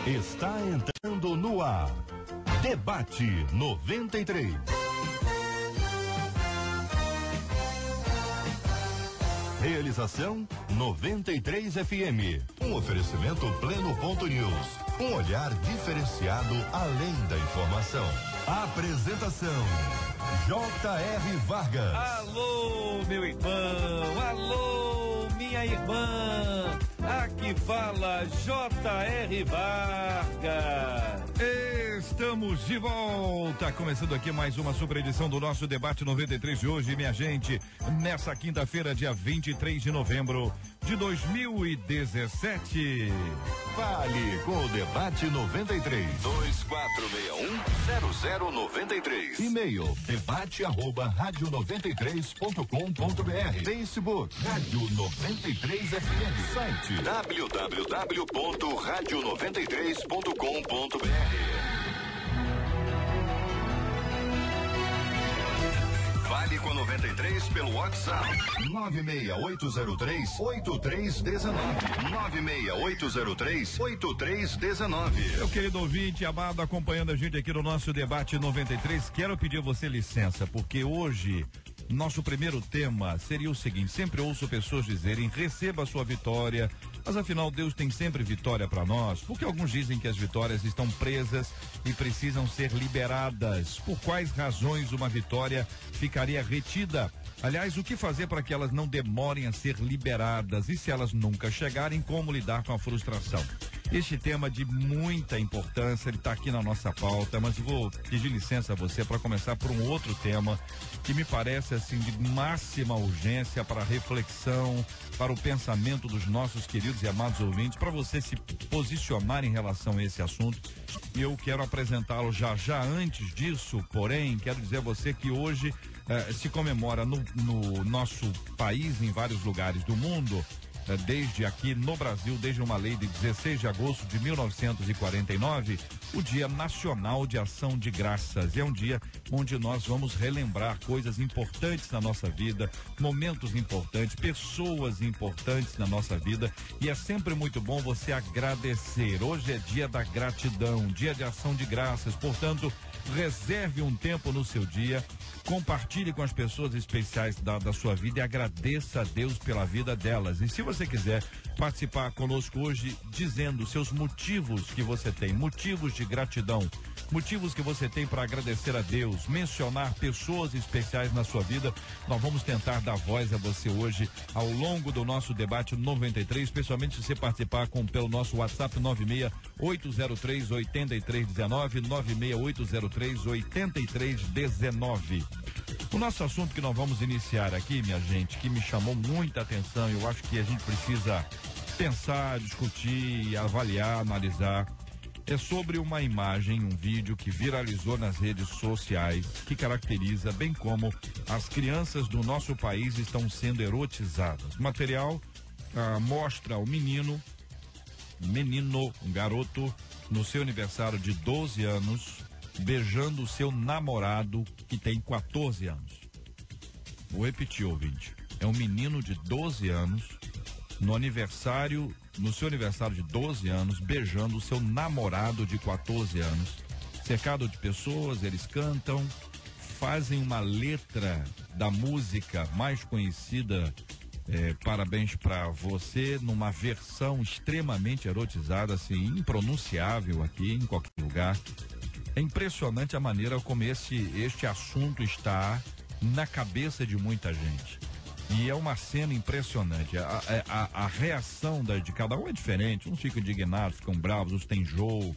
Está entrando no ar. Debate 93. Realização 93 FM. Um oferecimento Pleno.news. Um olhar diferenciado além da informação. Apresentação J.R. Vargas. Alô, meu irmão. Alô, minha irmã. Aqui fala J.R. Vargas. Estamos de volta, começando aqui mais uma super edição do nosso Debate 93 de hoje, minha gente, nessa quinta-feira, dia 23 de novembro de 2017. Fale com o Debate 93. 2461-0093. E-mail debate@radio93.com.br. Facebook Rádio 93 FM. Site www.radio93.com.br. Fale com 93 pelo WhatsApp 96803-8319. 96803-8319. Meu querido ouvinte, amado, acompanhando a gente aqui no nosso Debate 93, quero pedir a você licença, porque hoje nosso primeiro tema seria o seguinte: sempre ouço pessoas dizerem, receba a sua vitória, mas afinal Deus tem sempre vitória para nós, porque alguns dizem que as vitórias estão presas e precisam ser liberadas. Por quais razões uma vitória ficaria retida? Aliás, o que fazer para que elas não demorem a ser liberadas? E se elas nunca chegarem, como lidar com a frustração? Este tema de muita importância, ele está aqui na nossa pauta, mas vou pedir licença a você para começar por um outro tema que me parece assim de máxima urgência para a reflexão, para o pensamento dos nossos queridos e amados ouvintes, para você se posicionar em relação a esse assunto. E eu quero apresentá-lo já. Antes disso, porém, quero dizer a você que hoje se comemora no nosso país, em vários lugares do mundo, desde aqui no Brasil, desde uma lei de 16 de agosto de 1949, o Dia Nacional de Ação de Graças. É um dia onde nós vamos relembrar coisas importantes na nossa vida, momentos importantes, pessoas importantes na nossa vida, e é sempre muito bom você agradecer. Hoje é dia da gratidão, dia de ação de graças, portanto, reserve um tempo no seu dia, compartilhe com as pessoas especiais da sua vida e agradeça a Deus pela vida delas. E se você quiser participar conosco hoje, dizendo seus motivos que você tem, motivos de gratidão, motivos que você tem para agradecer a Deus, mencionar pessoas especiais na sua vida, nós vamos tentar dar voz a você hoje ao longo do nosso Debate 93, especialmente se você participar pelo nosso WhatsApp 96803-8319, 96803-8319. O nosso assunto que nós vamos iniciar aqui, minha gente, que me chamou muita atenção, eu acho que a gente precisa pensar, discutir, avaliar, analisar, é sobre uma imagem, um vídeo que viralizou nas redes sociais, que caracteriza bem como as crianças do nosso país estão sendo erotizadas. O material mostra o um garoto, no seu aniversário de 12 anos, beijando o seu namorado, que tem 14 anos. Vou repetir, ouvinte. É um menino de 12 anos, no seu aniversário de 12 anos, beijando o seu namorado de 14 anos. Cercado de pessoas, eles cantam, fazem uma letra da música mais conhecida, Parabéns pra Você, numa versão extremamente erotizada, assim, impronunciável aqui em qualquer lugar. É impressionante a maneira como este assunto está na cabeça de muita gente. E é uma cena impressionante. A reação de cada um é diferente. Uns ficam indignados, ficam bravos, uns têm enjoo.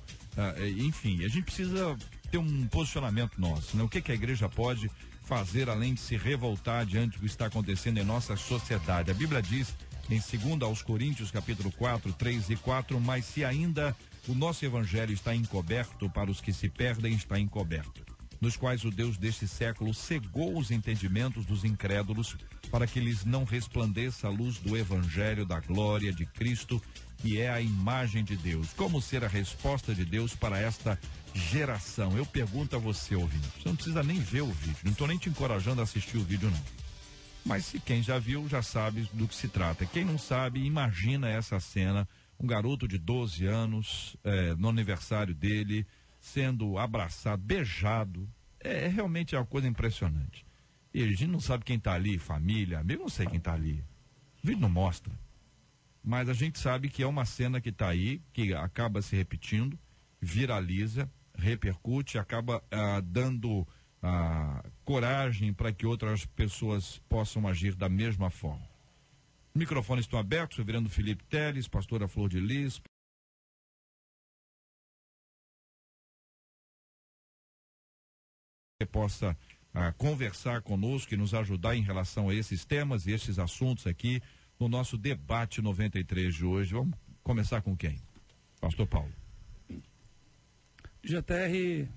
Enfim, a gente precisa ter um posicionamento nosso, né? O que a igreja pode fazer além de se revoltar diante do que está acontecendo em nossa sociedade? A Bíblia diz em 2 aos Coríntios, capítulo 4, 3 e 4, mas se ainda o nosso evangelho está encoberto, para os que se perdem está encoberto, nos quais o Deus deste século cegou os entendimentos dos incrédulos, para que lhes não resplandeça a luz do evangelho da glória de Cristo, que é a imagem de Deus. Como ser a resposta de Deus para esta geração? Eu pergunto a você, ouvinte, você não precisa nem ver o vídeo, não estou nem te encorajando a assistir o vídeo, não. Mas se quem já viu, já sabe do que se trata. Quem não sabe, imagina essa cena um garoto de 12 anos, no aniversário dele, sendo abraçado, beijado. Realmente é uma coisa impressionante. E a gente não sabe quem está ali, família, amigo, não sei quem está ali. O vídeo não mostra. Mas a gente sabe que é uma cena que está aí, que acaba se repetindo, viraliza, repercute, acaba dando coragem para que outras pessoas possam agir da mesma forma. Microfones estão abertos, reverendo Felipe Teles, pastora Flor de Lis. Que possa conversar conosco e nos ajudar em relação a esses temas e esses assuntos aqui no nosso debate 93 de hoje. Vamos começar com quem? Pastor Paulo. JR,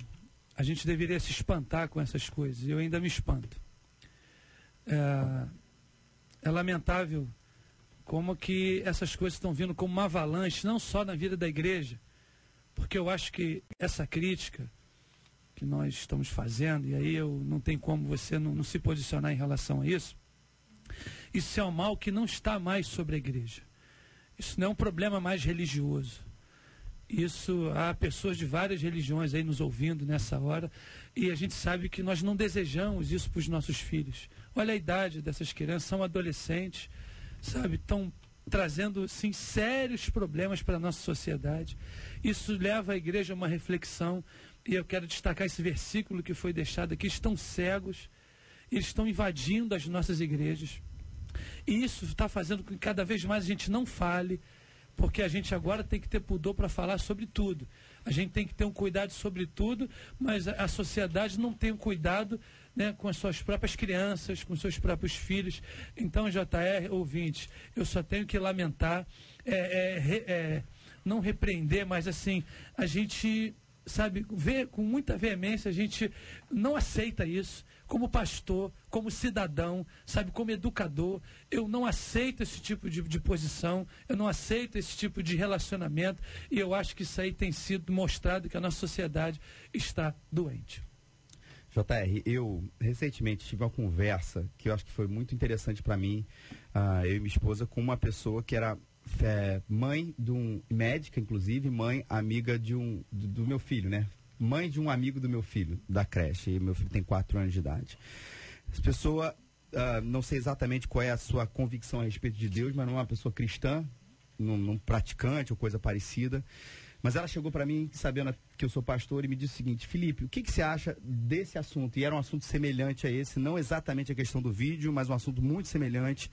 a gente deveria se espantar com essas coisas, eu ainda me espanto. É lamentável como que essas coisas estão vindo como uma avalanche, não só na vida da igreja, porque eu acho que essa crítica que nós estamos fazendo, e aí eu não tem como você não se posicionar em relação a isso, isso é um mal que não está mais sobre a igreja. Isso não é um problema mais religioso. Isso, há pessoas de várias religiões aí nos ouvindo nessa hora, e a gente sabe que nós não desejamos isso para os nossos filhos. Olha a idade dessas crianças, são adolescentes, sabe, estão trazendo, sim, sérios problemas para a nossa sociedade. Isso leva a igreja a uma reflexão, e eu quero destacar esse versículo que foi deixado aqui: estão cegos, eles estão invadindo as nossas igrejas, e isso está fazendo com que cada vez mais a gente não fale, porque a gente agora tem que ter pudor para falar sobre tudo. A gente tem que ter um cuidado sobre tudo, mas a sociedade não tem um cuidado, né, com as suas próprias crianças, com os seus próprios filhos. Então, JR, ouvintes, eu só tenho que lamentar, não repreender, mas assim, a gente, sabe, vê com muita veemência, a gente não aceita isso. Como pastor, como cidadão, sabe, como educador, eu não aceito esse tipo de posição, eu não aceito esse tipo de relacionamento, e eu acho que isso aí tem sido mostrado que a nossa sociedade está doente. JR, eu recentemente tive uma conversa que eu acho que foi muito interessante para mim, eu e minha esposa, com uma pessoa que era mãe de médica, inclusive, mãe amiga do meu filho, né? Mãe de um amigo do meu filho, da creche, e meu filho tem 4 anos de idade. Essa pessoa, não sei exatamente qual é a sua convicção a respeito de Deus, mas não é uma pessoa cristã, não praticante ou coisa parecida, mas ela chegou para mim, sabendo que eu sou pastor, e me disse o seguinte: Felipe, o que você acha desse assunto? E era um assunto semelhante a esse, não exatamente a questão do vídeo, mas um assunto muito semelhante.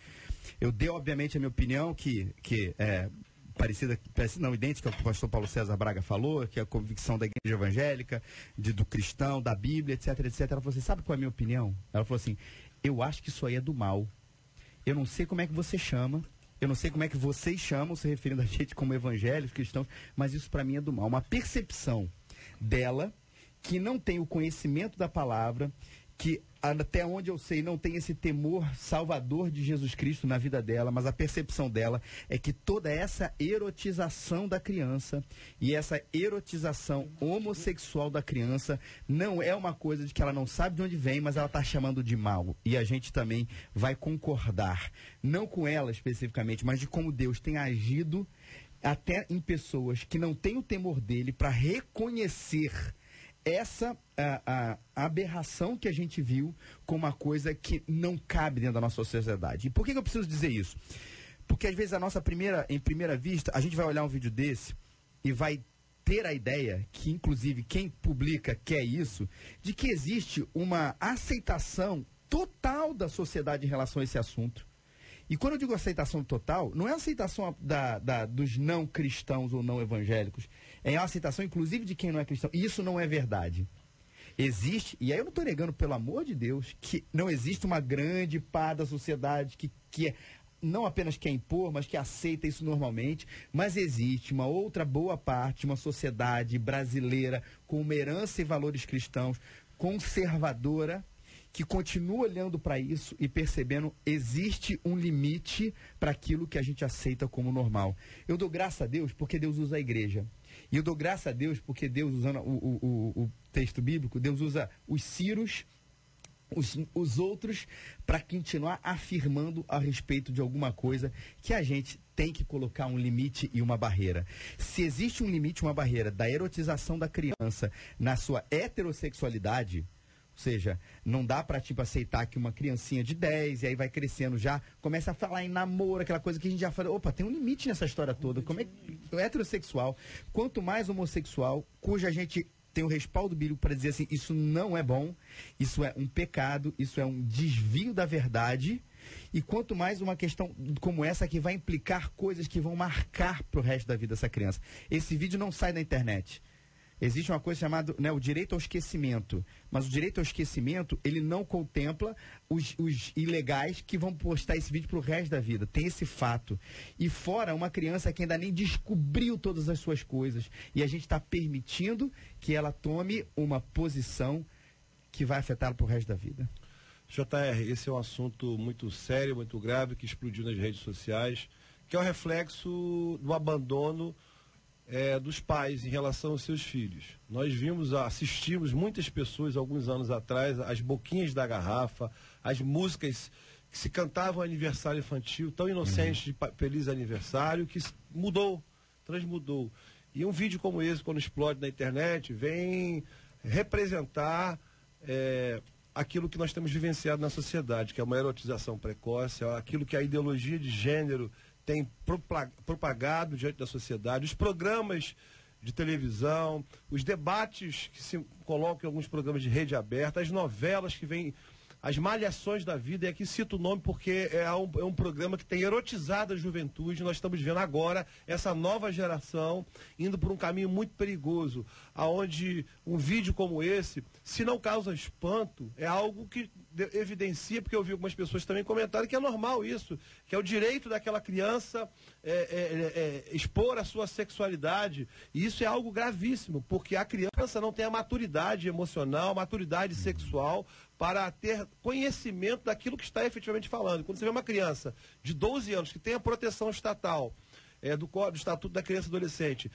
Eu dei, obviamente, a minha opinião, que é parecida não, idêntica ao que o pastor Paulo César Braga falou, que é a convicção da igreja evangélica, do cristão, da Bíblia, etc, etc. Ela falou assim: sabe qual é a minha opinião? Ela falou assim: eu acho que isso aí é do mal. Eu não sei como é que você chama, eu não sei como é que vocês chamam, se referindo a gente como evangélicos, cristãos, mas isso para mim é do mal. Uma percepção dela, que não tem o conhecimento da palavra, que até onde eu sei não tem esse temor salvador de Jesus Cristo na vida dela, mas a percepção dela é que toda essa erotização da criança e essa erotização homossexual da criança não é uma coisa de que ela não sabe de onde vem, mas ela está chamando de mal. E a gente também vai concordar, não com ela especificamente, mas de como Deus tem agido até em pessoas que não têm o temor dele, para reconhecer essa a aberração que a gente viu como uma coisa que não cabe dentro da nossa sociedade. E por que eu preciso dizer isso? Porque às vezes em primeira vista, a gente vai olhar um vídeo desse e vai ter a ideia, que inclusive quem publica quer isso, de que existe uma aceitação total da sociedade em relação a esse assunto. E quando eu digo aceitação total, não é a aceitação dos não cristãos ou não evangélicos. É a aceitação, inclusive, de quem não é cristão. E isso não é verdade. Existe, e aí eu não estou negando, pelo amor de Deus, que não existe uma grande parte da sociedade que não apenas quer impor, mas que aceita isso normalmente. Mas existe uma outra boa parte, uma sociedade brasileira com uma herança e valores cristãos, conservadora, que continua olhando para isso e percebendo existe um limite para aquilo que a gente aceita como normal. Eu dou graças a Deus porque Deus usa a igreja. E eu dou graças a Deus porque Deus, usando o texto bíblico, Deus usa os Círios os outros para continuar afirmando a respeito de alguma coisa que a gente tem que colocar um limite e uma barreira. Se existe um limite, uma barreira da erotização da criança na sua heterossexualidade, ou seja, não dá para tipo aceitar que uma criancinha de 10 e aí vai crescendo já, começa a falar em namoro, aquela coisa que a gente já fala, opa, tem um limite nessa história toda. Como é que o heterossexual, quanto mais homossexual, cuja gente tem o respaldo bíblico para dizer assim, isso não é bom, isso é um pecado, isso é um desvio da verdade, e quanto mais uma questão como essa que vai implicar coisas que vão marcar pro resto da vida dessa criança. Esse vídeo não sai da internet. Existe uma coisa chamada, né, o direito ao esquecimento, mas o direito ao esquecimento, ele não contempla os ilegais que vão postar esse vídeo pro resto da vida. Tem esse fato. E fora uma criança que ainda nem descobriu todas as suas coisas. E a gente está permitindo que ela tome uma posição que vai afetá-la pro resto da vida. JR, esse é um assunto muito sério, muito grave, que explodiu nas redes sociais, que é o reflexo do abandono dos pais em relação aos seus filhos. Nós assistimos muitas pessoas, alguns anos atrás, as boquinhas da garrafa, as músicas que se cantavam aniversário infantil, tão inocentes de feliz aniversário, que transmudou. E um vídeo como esse, quando explode na internet, vem representar aquilo que nós temos vivenciado na sociedade, que é uma erotização precoce, aquilo que a ideologia de gênero tem propagado diante da sociedade, os programas de televisão, os debates que se colocam em alguns programas de rede aberta, as novelas que vêm, as malhações da vida, e aqui cito o nome porque é um programa que tem erotizado a juventude. Nós estamos vendo agora essa nova geração indo por um caminho muito perigoso, aonde um vídeo como esse, se não causa espanto, é algo que evidencia, porque eu vi algumas pessoas também comentarem que é normal isso, que é o direito daquela criança expor a sua sexualidade, e isso é algo gravíssimo, porque a criança não tem a maturidade emocional, a maturidade sexual para ter conhecimento daquilo que está efetivamente falando. Quando você vê uma criança de 12 anos que tem a proteção estatal, do Estatuto da Criança e Adolescente,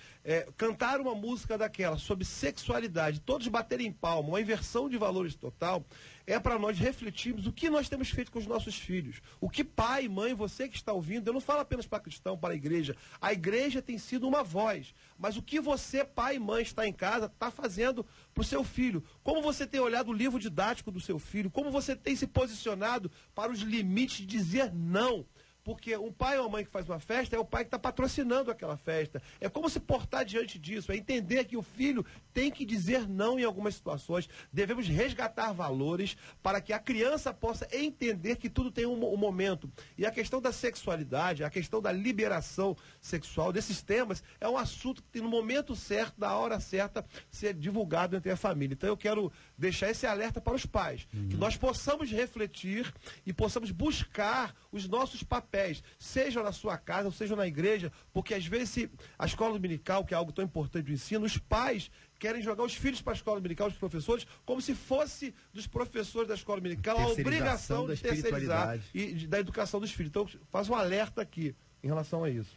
cantar uma música daquela sobre sexualidade, todos baterem em palma, uma inversão de valores total, é para nós refletirmos o que nós temos feito com os nossos filhos. O que pai, mãe, você que está ouvindo, eu não falo apenas para cristão, para a igreja tem sido uma voz, mas o que você, pai e mãe, está em casa, está fazendo para o seu filho. Como você tem olhado o livro didático do seu filho, como você tem se posicionado para os limites de dizer não. Porque um pai ou uma mãe que faz uma festa é o pai que está patrocinando aquela festa. É como se portar diante disso, é entender que o filho tem que dizer não em algumas situações. Devemos resgatar valores para que a criança possa entender que tudo tem um momento. E a questão da sexualidade, a questão da liberação sexual, desses temas, é um assunto que tem no momento certo, na hora certa, ser divulgado entre a família. Então eu quero deixar esse alerta para os pais, que nós possamos refletir e possamos buscar os nossos papéis, seja na sua casa ou seja na igreja, porque às vezes a escola dominical, que é algo tão importante do ensino, os pais querem jogar os filhos para a escola dominical, os professores, como se fosse dos professores da escola dominical a obrigação de terceirizar e da educação dos filhos. Então, faz um alerta aqui em relação a isso.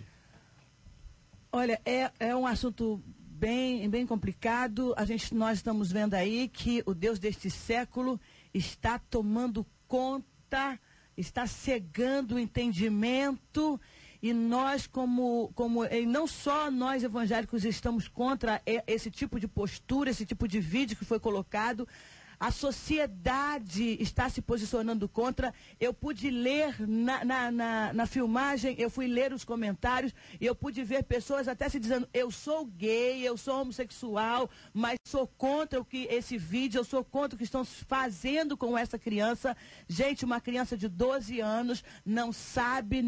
Olha, é um assunto bem complicado. Nós estamos vendo aí que o Deus deste século está tomando conta, está cegando o entendimento, e nós e não só nós evangélicos estamos contra esse tipo de postura, esse tipo de vídeo que foi colocado. A sociedade está se posicionando contra. Eu pude ler na filmagem, eu fui ler os comentários e eu pude ver pessoas até se dizendo: eu sou gay, eu sou homossexual, mas sou contra esse vídeo, eu sou contra o que estão fazendo com essa criança. Gente, uma criança de 12 anos não sabe,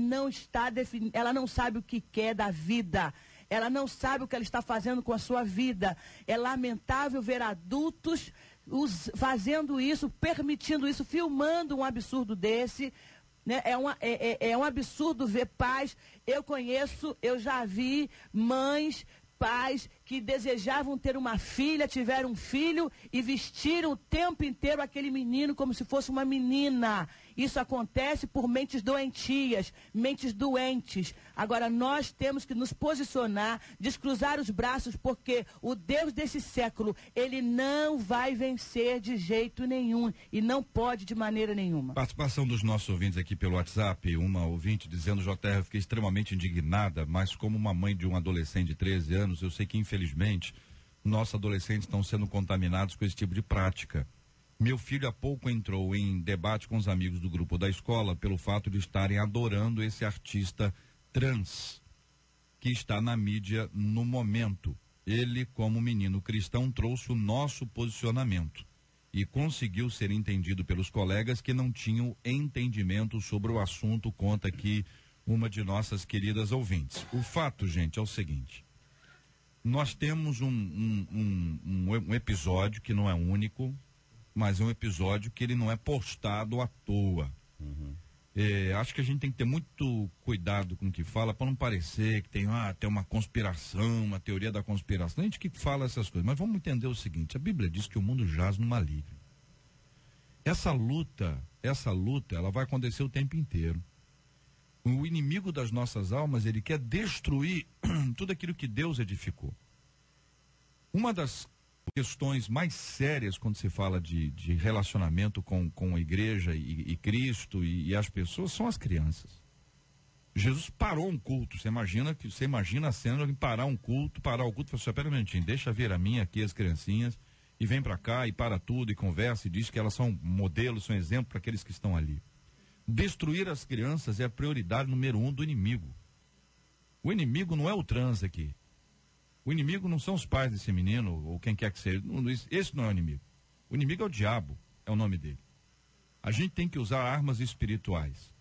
ela não sabe o que quer da vida. Ela não sabe o que ela está fazendo com a sua vida. É lamentável ver adultos fazendo isso, permitindo isso, filmando um absurdo desse, né? É um absurdo ver pais. Eu já vi mães, pais que desejavam ter uma filha, tiveram um filho e vestiram o tempo inteiro aquele menino como se fosse uma menina. Isso acontece por mentes doentias, mentes doentes. Agora, nós temos que nos posicionar, descruzar os braços, porque o Deus desse século, ele não vai vencer de jeito nenhum e não pode de maneira nenhuma. Participação dos nossos ouvintes aqui pelo WhatsApp, uma ouvinte dizendo: JR, eu fiquei extremamente indignada, mas como uma mãe de um adolescente de 13 anos, eu sei que infelizmente nossos adolescentes estão sendo contaminados com esse tipo de prática. Meu filho há pouco entrou em debate com os amigos do grupo da escola pelo fato de estarem adorando esse artista trans que está na mídia no momento. Ele, como menino cristão, trouxe o nosso posicionamento e conseguiu ser entendido pelos colegas que não tinham entendimento sobre o assunto, conta aqui uma de nossas queridas ouvintes. O fato, gente, é o seguinte: nós temos um episódio que não é único, mas é um episódio que ele não é postado à toa. Acho que a gente tem que ter muito cuidado com o que fala, para não parecer que tem uma conspiração, uma teoria da conspiração. A gente que fala essas coisas, mas vamos entender o seguinte: a Bíblia diz que o mundo jaz no maligno. Essa luta, ela vai acontecer o tempo inteiro. O inimigo das nossas almas, ele quer destruir tudo aquilo que Deus edificou. Uma das questões mais sérias quando se fala de relacionamento com a igreja e Cristo e as pessoas são as crianças. Jesus parou um culto. Você imagina a cena de parar um culto, parar o culto e falar assim: pera um minutinho, deixa vir a mim aqui as criancinhas, e vem para cá e para tudo e conversa e diz que elas são modelos, são exemplo para aqueles que estão ali. Destruir as crianças é a prioridade número 1 do inimigo. O inimigo não é o trans aqui. O inimigo não são os pais desse menino, ou quem quer que seja. Esse não é o inimigo. O inimigo é o diabo, é o nome dele. A gente tem que usar armas espirituais.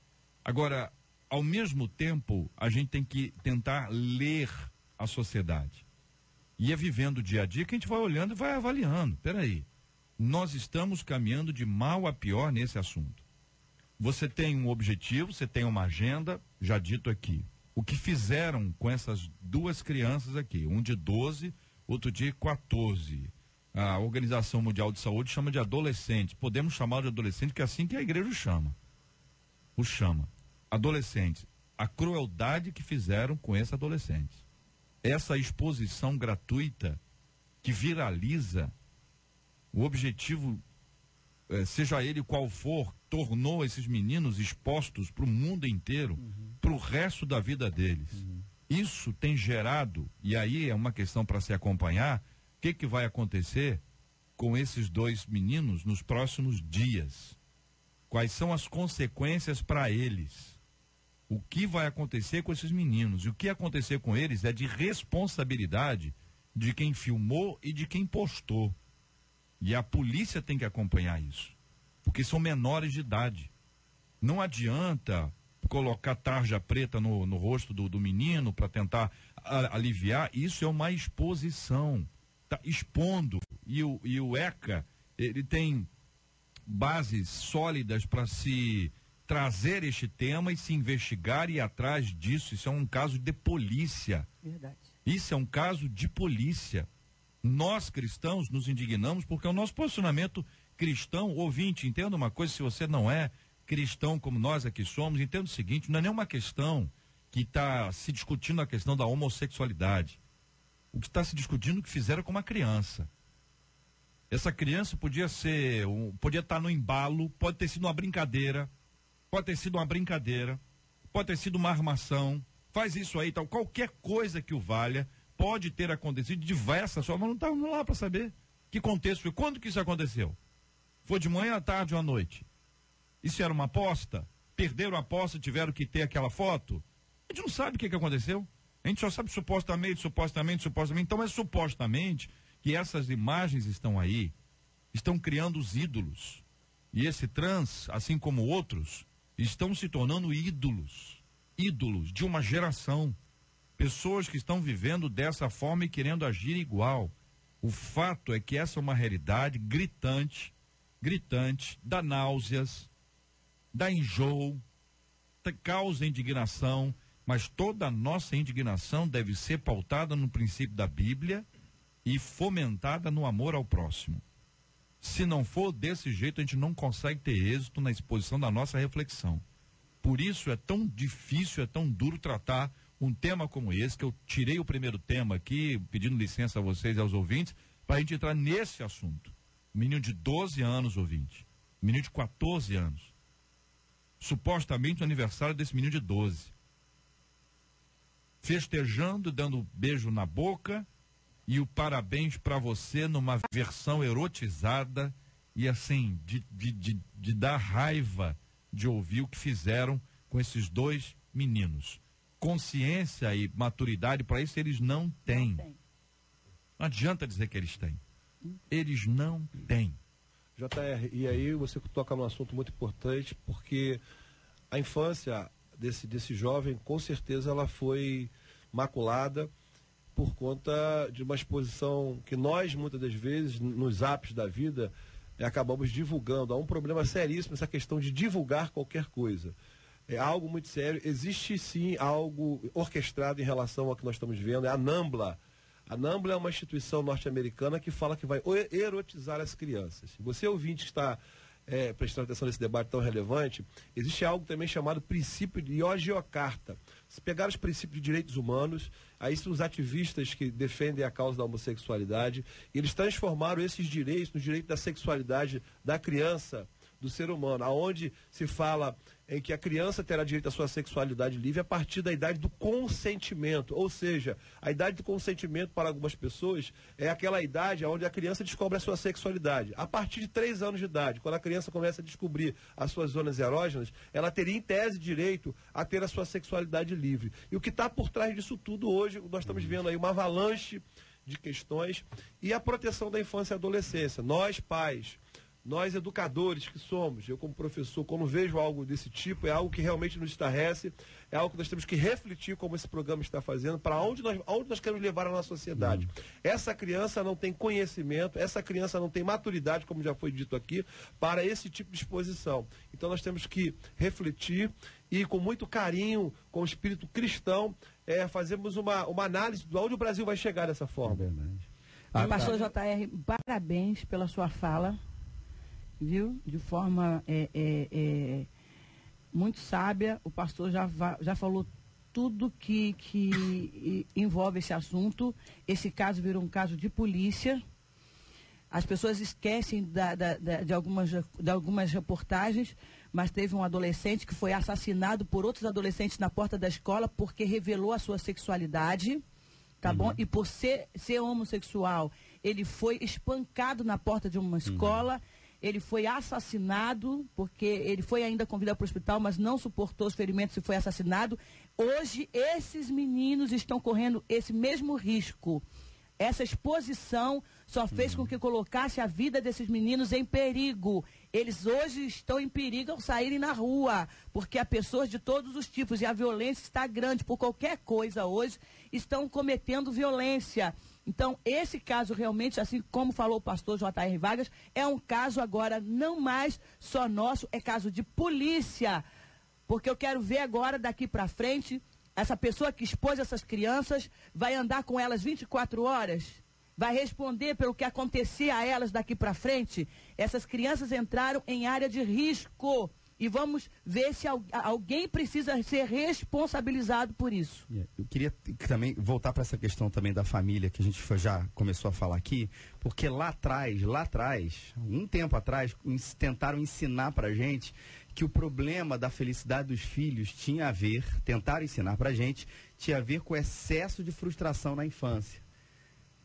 Agora, ao mesmo tempo, a gente tem que tentar ler a sociedade. E é vivendo o dia a dia que a gente vai olhando e vai avaliando. Peraí, nós estamos caminhando de mal a pior nesse assunto. Você tem um objetivo, você tem uma agenda, já dito aqui. O que fizeram com essas duas crianças aqui, um de 12, outro de 14. A Organização Mundial de Saúde chama de adolescentes. Podemos chamar de adolescente, que é assim que a igreja chama. Adolescentes. A crueldade que fizeram com esses adolescentes. Essa exposição gratuita que viraliza, o objetivo, seja ele qual for, tornou esses meninos expostos para o mundo inteiro, para o resto da vida deles. Isso tem gerado, e aí é uma questão para se acompanhar, o que vai acontecer com esses dois meninos nos próximos dias? Quais são as consequências para eles? O que vai acontecer com esses meninos? E o que acontecer com eles é de responsabilidade de quem filmou e de quem postou. E a polícia tem que acompanhar isso, porque são menores de idade. Não adianta colocar tarja preta no rosto do menino para tentar aliviar. Isso é uma exposição. Está expondo. E o ECA, ele tem bases sólidas para se trazer este tema e se investigar e ir atrás disso. Isso é um caso de polícia. Verdade. Isso é um caso de polícia. Nós cristãos nos indignamos porque o nosso posicionamento cristão, ouvinte, entenda uma coisa: se você não é cristão como nós aqui somos, entenda o seguinte: não é nenhuma questão que está se discutindo a questão da homossexualidade. O que está se discutindo é o que fizeram com uma criança. Essa criança podia estar no embalo, pode ter sido uma brincadeira, pode ter sido uma armação, faz isso aí, tal, qualquer coisa que o valha, pode ter acontecido diversas formas, não estávamos lá para saber que contexto foi, quando que isso aconteceu? Foi de manhã, à tarde ou à noite? Isso era uma aposta? Perderam a aposta, tiveram que ter aquela foto? A gente não sabe o que aconteceu. A gente só sabe supostamente. Então é supostamente que essas imagens estão aí, estão criando os ídolos. E esse trans, assim como outros, estão se tornando ídolos de uma geração. Pessoas que estão vivendo dessa forma e querendo agir igual. O fato é que essa é uma realidade gritante, dá náuseas, dá enjoo, causa indignação, mas toda a nossa indignação deve ser pautada no princípio da Bíblia e fomentada no amor ao próximo. Se não for desse jeito, a gente não consegue ter êxito na exposição da nossa reflexão. Por isso é tão difícil, é tão duro tratar um tema como esse, que eu tirei o primeiro tema aqui, pedindo licença a vocês e aos ouvintes, para a gente entrar nesse assunto. Menino de 12 anos, ouvinte. Menino de 14 anos. Supostamente o aniversário desse menino de 12. Festejando, dando beijo na boca e o parabéns para você numa versão erotizada e assim, de dar raiva de ouvir o que fizeram com esses dois meninos. Consciência e maturidade para isso eles não têm. Não adianta dizer que eles têm. Eles não têm. JR, e aí você toca num assunto muito importante, porque a infância desse jovem, com certeza, ela foi maculada por conta de uma exposição que nós, muitas das vezes, nos ápices da vida, acabamos divulgando. Há um problema seríssimo essa questão de divulgar qualquer coisa. É algo muito sério. Existe, sim, algo orquestrado em relação ao que nós estamos vendo. É a NAMBLA. A NAMBLA é uma instituição norte-americana que fala que vai erotizar as crianças. Você, ouvinte, que está prestando atenção nesse debate tão relevante, existe algo também chamado princípio de Yogyakarta. Se pegar os princípios de direitos humanos, aí são os ativistas que defendem a causa da homossexualidade, e eles transformaram esses direitos no direito da sexualidade da criança, do ser humano, aonde se fala em que a criança terá direito à sua sexualidade livre a partir da idade do consentimento. Ou seja, a idade do consentimento para algumas pessoas é aquela idade onde a criança descobre a sua sexualidade. A partir de 3 anos de idade, quando a criança começa a descobrir as suas zonas erógenas, ela teria em tese direito a ter a sua sexualidade livre. E o que está por trás disso tudo hoje, nós estamos vendo aí uma avalanche de questões e a proteção da infância e adolescência. Nós, pais, nós educadores que somos, eu como professor, quando vejo algo desse tipo, é algo que realmente nos estarrece, é algo que nós temos que refletir como esse programa está fazendo, para onde nós queremos levar a nossa sociedade. Essa criança não tem conhecimento, essa criança não tem maturidade, como já foi dito aqui, para esse tipo de exposição. Então nós temos que refletir e com muito carinho, com o espírito cristão, fazermos uma análise de onde o Brasil vai chegar dessa forma. É verdade. Pastor JR, parabéns pela sua fala. Viu? De forma muito sábia, o pastor já falou tudo que envolve esse assunto. Esse caso virou um caso de polícia. As pessoas esquecem de algumas reportagens, mas teve um adolescente que foi assassinado por outros adolescentes na porta da escola porque revelou a sua sexualidade, tá bom? E por ser homossexual, ele foi espancado na porta de uma escola. Ele foi assassinado, porque ele foi ainda convidado para o hospital, mas não suportou os ferimentos e foi assassinado. Hoje, esses meninos estão correndo esse mesmo risco. Essa exposição só fez com que colocasse a vida desses meninos em perigo. Eles hoje estão em perigo ao saírem na rua, porque há pessoas de todos os tipos e a violência está grande. Por qualquer coisa hoje, estão cometendo violência. Então, esse caso realmente, assim como falou o pastor J.R. Vargas, é um caso agora não mais só nosso, é caso de polícia. Porque eu quero ver agora, daqui para frente, essa pessoa que expôs essas crianças vai andar com elas 24 horas? Vai responder pelo que acontecer a elas daqui para frente? Essas crianças entraram em área de risco. E vamos ver se alguém precisa ser responsabilizado por isso. Eu queria também voltar para essa questão também da família, que a gente já começou a falar aqui, porque lá atrás, um tempo atrás, tentaram ensinar para a gente que o problema da felicidade dos filhos tentaram ensinar para a gente, tinha a ver com o excesso de frustração na infância.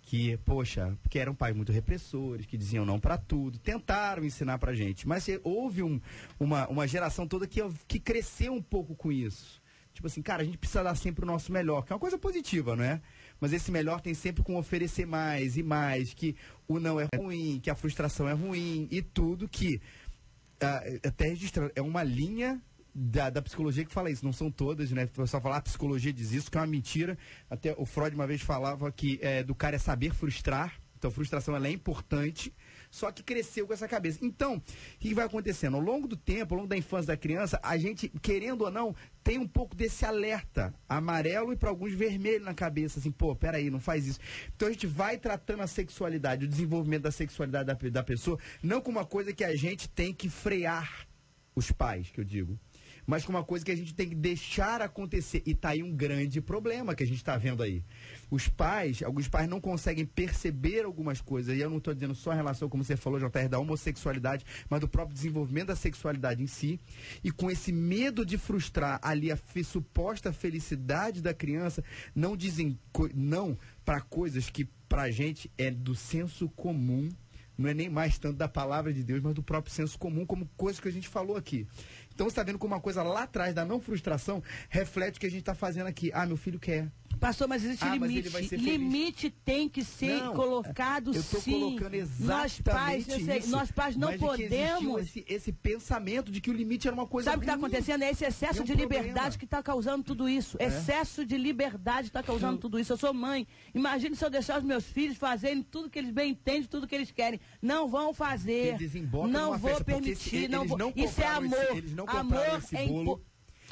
Que, poxa, porque eram pais muito repressores, que diziam não para tudo, tentaram ensinar pra gente, mas houve uma geração toda que cresceu um pouco com isso. Tipo assim, cara, a gente precisa dar sempre o nosso melhor, que é uma coisa positiva, não é? Mas esse melhor tem sempre com oferecer mais e mais, que o não é ruim, que a frustração é ruim e tudo, que até registrando, é uma linha da psicologia que fala isso, não são todas, né? O pessoal fala, a psicologia diz isso, que é uma mentira. Até o Freud uma vez falava que do cara é saber frustrar, então a frustração ela é importante, só que cresceu com essa cabeça. Então, o que vai acontecendo? Ao longo do tempo, ao longo da infância da criança, a gente, querendo ou não, tem um pouco desse alerta amarelo e para alguns vermelho na cabeça, assim, pô, peraí, não faz isso. Então a gente vai tratando a sexualidade, o desenvolvimento da sexualidade da pessoa, não como uma coisa que a gente tem que frear os pais, que eu digo, mas com uma coisa que a gente tem que deixar acontecer. E tá aí um grande problema que a gente está vendo aí. Alguns pais não conseguem perceber algumas coisas, e eu não estou dizendo só em relação, como você falou, JR, da homossexualidade, mas do próprio desenvolvimento da sexualidade em si, e com esse medo de frustrar ali a suposta felicidade da criança, não dizem não para coisas que pra gente é do senso comum, não é nem mais tanto da palavra de Deus, mas do próprio senso comum, como coisas que a gente falou aqui. Então você está vendo como uma coisa lá atrás da não frustração reflete o que a gente está fazendo aqui. Ah, meu filho quer. Pastor, mas existe limite. Mas ele vai ser feliz. Limite tem que ser colocado, eu tô sim. colocando exatamente nós pais não podemos. Esse pensamento de que o limite era uma coisa. Sabe o que está acontecendo? É esse excesso de liberdade que está causando tudo isso. Excesso de liberdade está causando tudo isso. Eu sou mãe. Imagine se eu deixar os meus filhos fazerem tudo que eles bem entendem, tudo que eles querem. Não vão fazer. Não vou permitir. Não vou. Isso é amor. Eles não compraram esse bolo.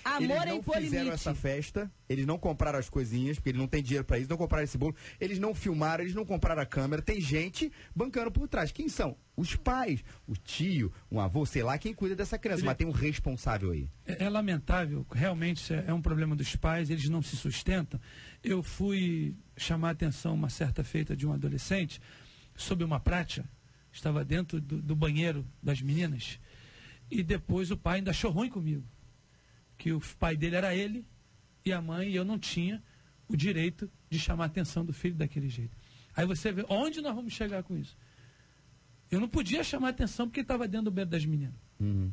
Amor é impor limite. Eles não fizeram essa festa, eles não compraram as coisinhas, porque eles não têm dinheiro para isso, não compraram esse bolo, eles não filmaram, eles não compraram a câmera, tem gente bancando por trás. Quem são? Os pais, o tio, um avô, sei lá, quem cuida dessa criança, mas tem um responsável aí. É lamentável, realmente é um problema dos pais, eles não se sustentam. Eu fui chamar a atenção uma certa feita de um adolescente sobre uma prática, estava dentro do banheiro das meninas, e depois o pai ainda achou ruim comigo. Que o pai dele era ele e a mãe, e eu não tinha o direito de chamar a atenção do filho daquele jeito. Aí você vê, onde nós vamos chegar com isso? Eu não podia chamar a atenção porque ele estava dentro do banheiro das meninas.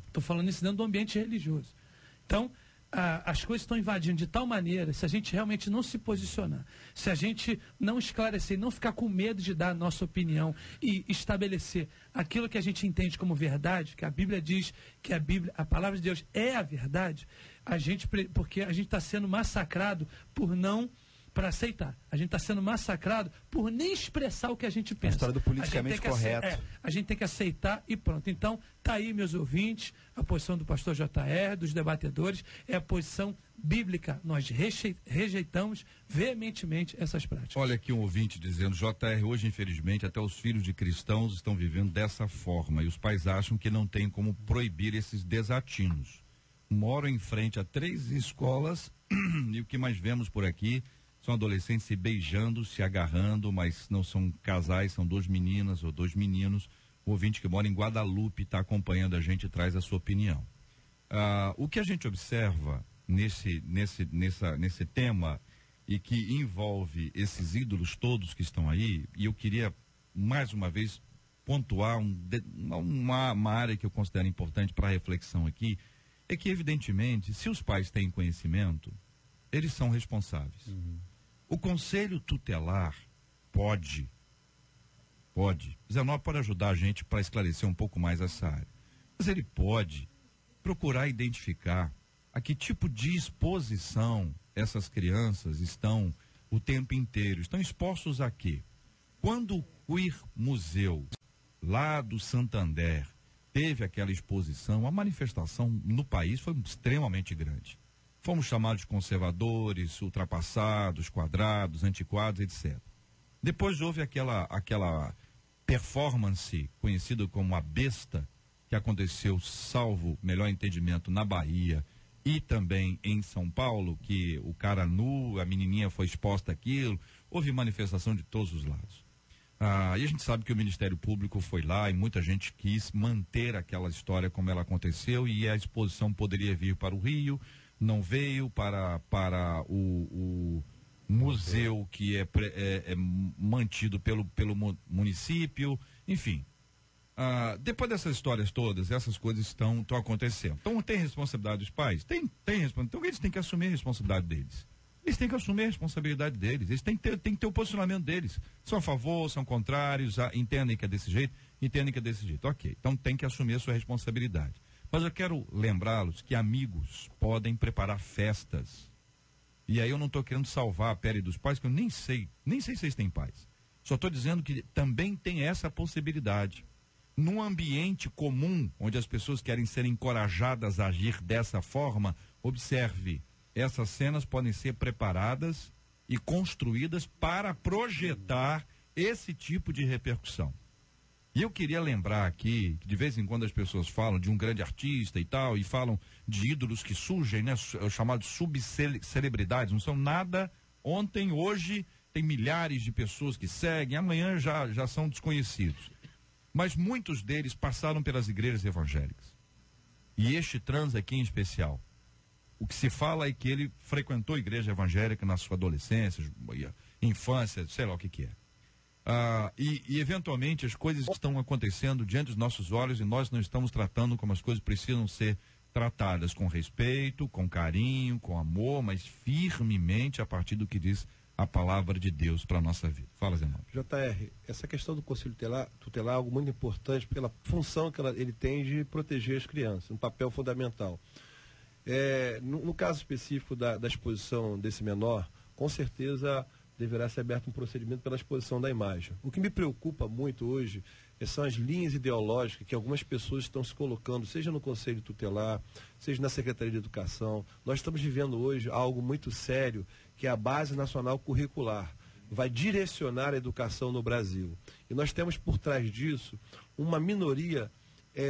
Estou falando isso dentro do ambiente religioso. Então, as coisas estão invadindo de tal maneira, se a gente realmente não se posicionar, se a gente não esclarecer, não ficar com medo de dar a nossa opinião e estabelecer aquilo que a gente entende como verdade, que a Bíblia diz que a palavra de Deus é a verdade, porque a gente está sendo massacrado para aceitar. A gente está sendo massacrado por nem expressar o que a gente pensa. A história do politicamente correto. A gente tem que aceitar e pronto. Então, tá aí, meus ouvintes, a posição do pastor JR, dos debatedores, é a posição bíblica. Nós rejeitamos veementemente essas práticas. Olha aqui um ouvinte dizendo, JR, hoje, infelizmente, até os filhos de cristãos estão vivendo dessa forma e os pais acham que não tem como proibir esses desatinos. Moro em frente a 3 escolas e o que mais vemos por aqui são adolescentes se beijando, se agarrando, mas não são casais, são 2 meninas ou 2 meninos. O ouvinte que mora em Guadalupe está acompanhando a gente e traz a sua opinião. O que a gente observa nesse tema e que envolve esses ídolos todos que estão aí, e eu queria mais uma vez pontuar uma área que eu considero importante para a reflexão aqui, é que evidentemente, se os pais têm conhecimento, eles são responsáveis. O conselho tutelar pode, Zenó pode ajudar a gente para esclarecer um pouco mais essa área, mas ele pode procurar identificar a que tipo de exposição essas crianças estão o tempo inteiro, estão expostos a quê? Quando o Queer Museu, lá do Santander, teve aquela exposição, a manifestação no país foi extremamente grande. Fomos chamados de conservadores, ultrapassados, quadrados, antiquados, etc. Depois houve aquela performance conhecida como a besta, que aconteceu, salvo melhor entendimento, na Bahia e também em São Paulo, que o cara nu, a menininha foi exposta àquilo, houve manifestação de todos os lados. E a gente sabe que o Ministério Público foi lá e muita gente quis manter aquela história como ela aconteceu e a exposição poderia vir para o Rio, não veio para o museu que é mantido pelo município, enfim. Depois dessas histórias todas, essas coisas estão acontecendo. Então tem responsabilidade dos pais? Tem responsabilidade. Então eles têm que assumir a responsabilidade deles. Eles têm que assumir a responsabilidade deles. Eles têm que ter o posicionamento deles. São a favor, são contrários, entendem que é desse jeito, entendem que é desse jeito. Ok, então tem que assumir a sua responsabilidade. Mas eu quero lembrá-los que amigos podem preparar festas. E aí eu não estou querendo salvar a pele dos pais, que eu nem sei se eles têm pais. Só estou dizendo que também tem essa possibilidade. num ambiente comum, onde as pessoas querem ser encorajadas a agir dessa forma, observe, essas cenas podem ser preparadas e construídas para projetar esse tipo de repercussão. E eu queria lembrar aqui, que de vez em quando as pessoas falam de um grande artista e tal, e falam de ídolos que surgem, né, chamados subcelebridades, não são nada. Ontem, hoje, tem milhares de pessoas que seguem, amanhã já são desconhecidos. Mas muitos deles passaram pelas igrejas evangélicas. E este trans aqui em especial, o que se fala é que ele frequentou a igreja evangélica na sua adolescência, infância, sei lá o que é. E eventualmente as coisas estão acontecendo diante dos nossos olhos e nós não estamos tratando como as coisas precisam ser tratadas, com respeito, com carinho, com amor, mas firmemente a partir do que diz a palavra de Deus para a nossa vida. Fala, Zé Mauro. JR, essa questão do Conselho Tutelar é algo muito importante pela função que ele tem de proteger as crianças, um papel fundamental. No caso específico da exposição desse menor, com certeza deverá ser aberto um procedimento pela exposição da imagem. O que me preocupa muito hoje são as linhas ideológicas que algumas pessoas estão se colocando, seja no Conselho Tutelar, seja na Secretaria de Educação. Nós estamos vivendo hoje algo muito sério, que é a Base Nacional Curricular. Vai direcionar a educação no Brasil. E nós temos por trás disso uma minoria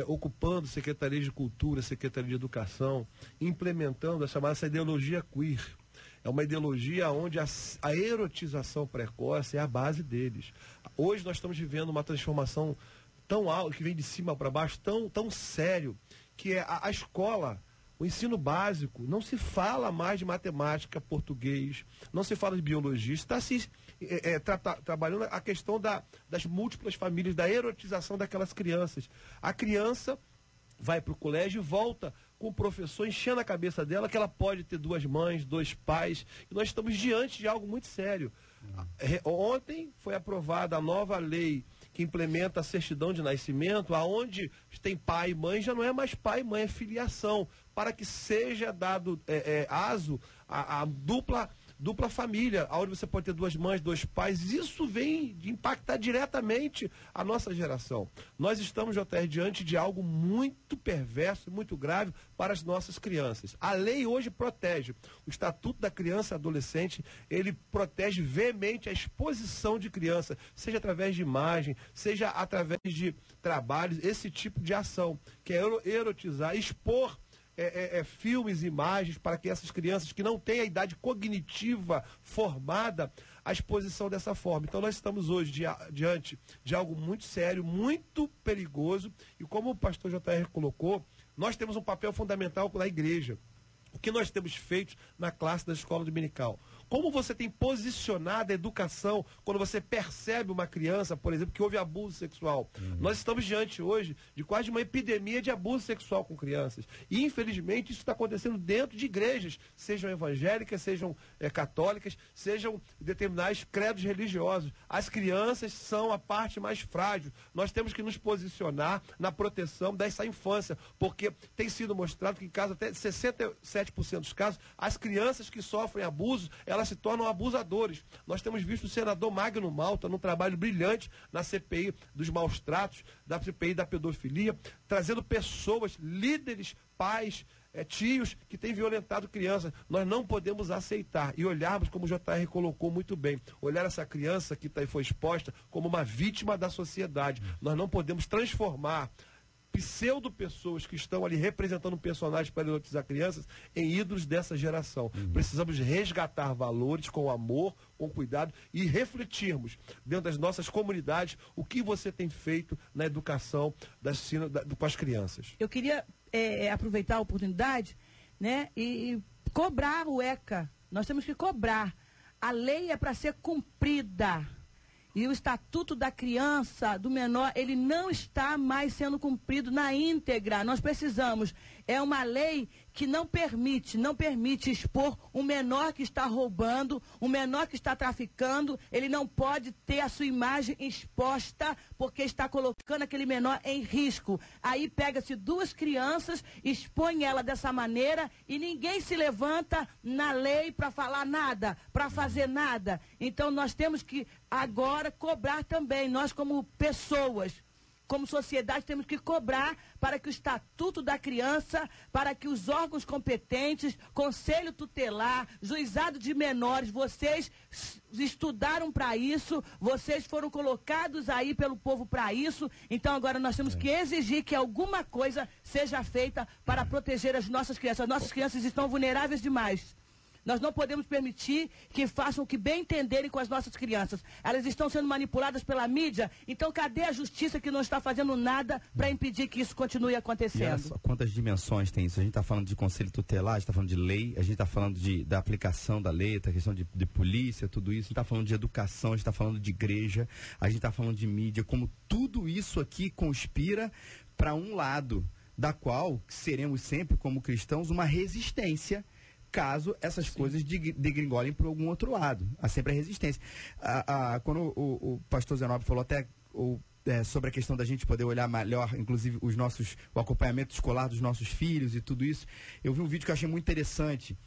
ocupando Secretaria de Cultura, Secretaria de Educação, implementando essa ideologia queer. É uma ideologia onde a erotização precoce é a base deles. Hoje nós estamos vivendo uma transformação tão alta, que vem de cima para baixo, tão sério, que é a escola, o ensino básico, não se fala mais de matemática, português, não se fala de biologia, está se trabalhando a questão das múltiplas famílias, da erotização daquelas crianças. A criança vai para o colégio e volta com o professor enchendo a cabeça dela que ela pode ter 2 mães, 2 pais, e nós estamos diante de algo muito sério. Ontem foi aprovada a nova lei que implementa a certidão de nascimento, aonde tem pai e mãe, já não é mais pai e mãe, é filiação, para que seja dado aso a dupla família, onde você pode ter 2 mães, 2 pais. Isso vem de impactar diretamente a nossa geração. Nós estamos, JR, diante de algo muito perverso, muito grave para as nossas crianças. A lei hoje protege. O Estatuto da Criança e Adolescente, ele protege veemente a exposição de criança, seja através de imagem, seja através de trabalhos, esse tipo de ação, que é erotizar, expor filmes e imagens para que essas crianças que não têm a idade cognitiva formada, a exposição dessa forma. Então nós estamos hoje diante de algo muito sério, muito perigoso, e como o pastor JR colocou, nós temos um papel fundamental na igreja. O que nós temos feito na classe da escola dominical? Como você tem posicionado a educação quando você percebe uma criança, por exemplo, que houve abuso sexual? Nós estamos diante hoje de quase uma epidemia de abuso sexual com crianças. E, infelizmente, isso está acontecendo dentro de igrejas, sejam evangélicas, sejam católicas, sejam determinados credos religiosos. As crianças são a parte mais frágil. Nós temos que nos posicionar na proteção dessa infância, porque tem sido mostrado que em casos, até 67% dos casos, as crianças que sofrem abusos, elas se tornam abusadores. Nós temos visto o senador Magno Malta num trabalho brilhante na CPI dos maus tratos, da CPI da pedofilia, trazendo pessoas, líderes, pais, tios que têm violentado crianças. Nós não podemos aceitar e olharmos, como o JR colocou muito bem, olhar essa criança que foi exposta como uma vítima da sociedade. Nós não podemos transformar pseudo-pessoas que estão ali representando personagens para erotizar crianças em ídolos dessa geração. Precisamos resgatar valores com amor, com cuidado e refletirmos dentro das nossas comunidades o que você tem feito na educação com as crianças. Eu queria aproveitar a oportunidade, né, e cobrar o ECA. Nós temos que cobrar. A lei é para ser cumprida. E o Estatuto da Criança, do Menor, ele não está mais sendo cumprido na íntegra. Nós precisamos. É uma lei que não permite expor um menor que está roubando, um menor que está traficando. Ele não pode ter a sua imagem exposta porque está colocando aquele menor em risco. Aí pega-se 2 crianças, expõe ela dessa maneira e ninguém se levanta na lei para falar nada, para fazer nada. Então nós temos que agora cobrar também, nós como pessoas, como sociedade, temos que cobrar para que o Estatuto da Criança, para que os órgãos competentes, Conselho Tutelar, Juizado de Menores, vocês estudaram para isso, vocês foram colocados aí pelo povo para isso, então agora nós temos que exigir que alguma coisa seja feita para proteger as nossas crianças. As nossas crianças estão vulneráveis demais. Nós não podemos permitir que façam o que bem entenderem com as nossas crianças. Elas estão sendo manipuladas pela mídia, então cadê a justiça que não está fazendo nada para impedir que isso continue E olha acontecendo? só, quantas dimensões tem isso? A gente está falando de conselho tutelar, a gente está falando de lei, a gente está falando da aplicação da lei, da questão de polícia, tudo isso. A gente está falando de educação, a gente está falando de igreja, a gente está falando de mídia, como tudo isso aqui conspira para um lado, da qual seremos sempre, como cristãos, uma resistência caso essas coisas degringolem para algum outro lado. Há sempre a resistência. Quando o pastor Zenobio falou até sobre a questão da gente poder olhar melhor, inclusive o acompanhamento escolar dos nossos filhos e tudo isso, eu vi um vídeo que eu achei muito interessante,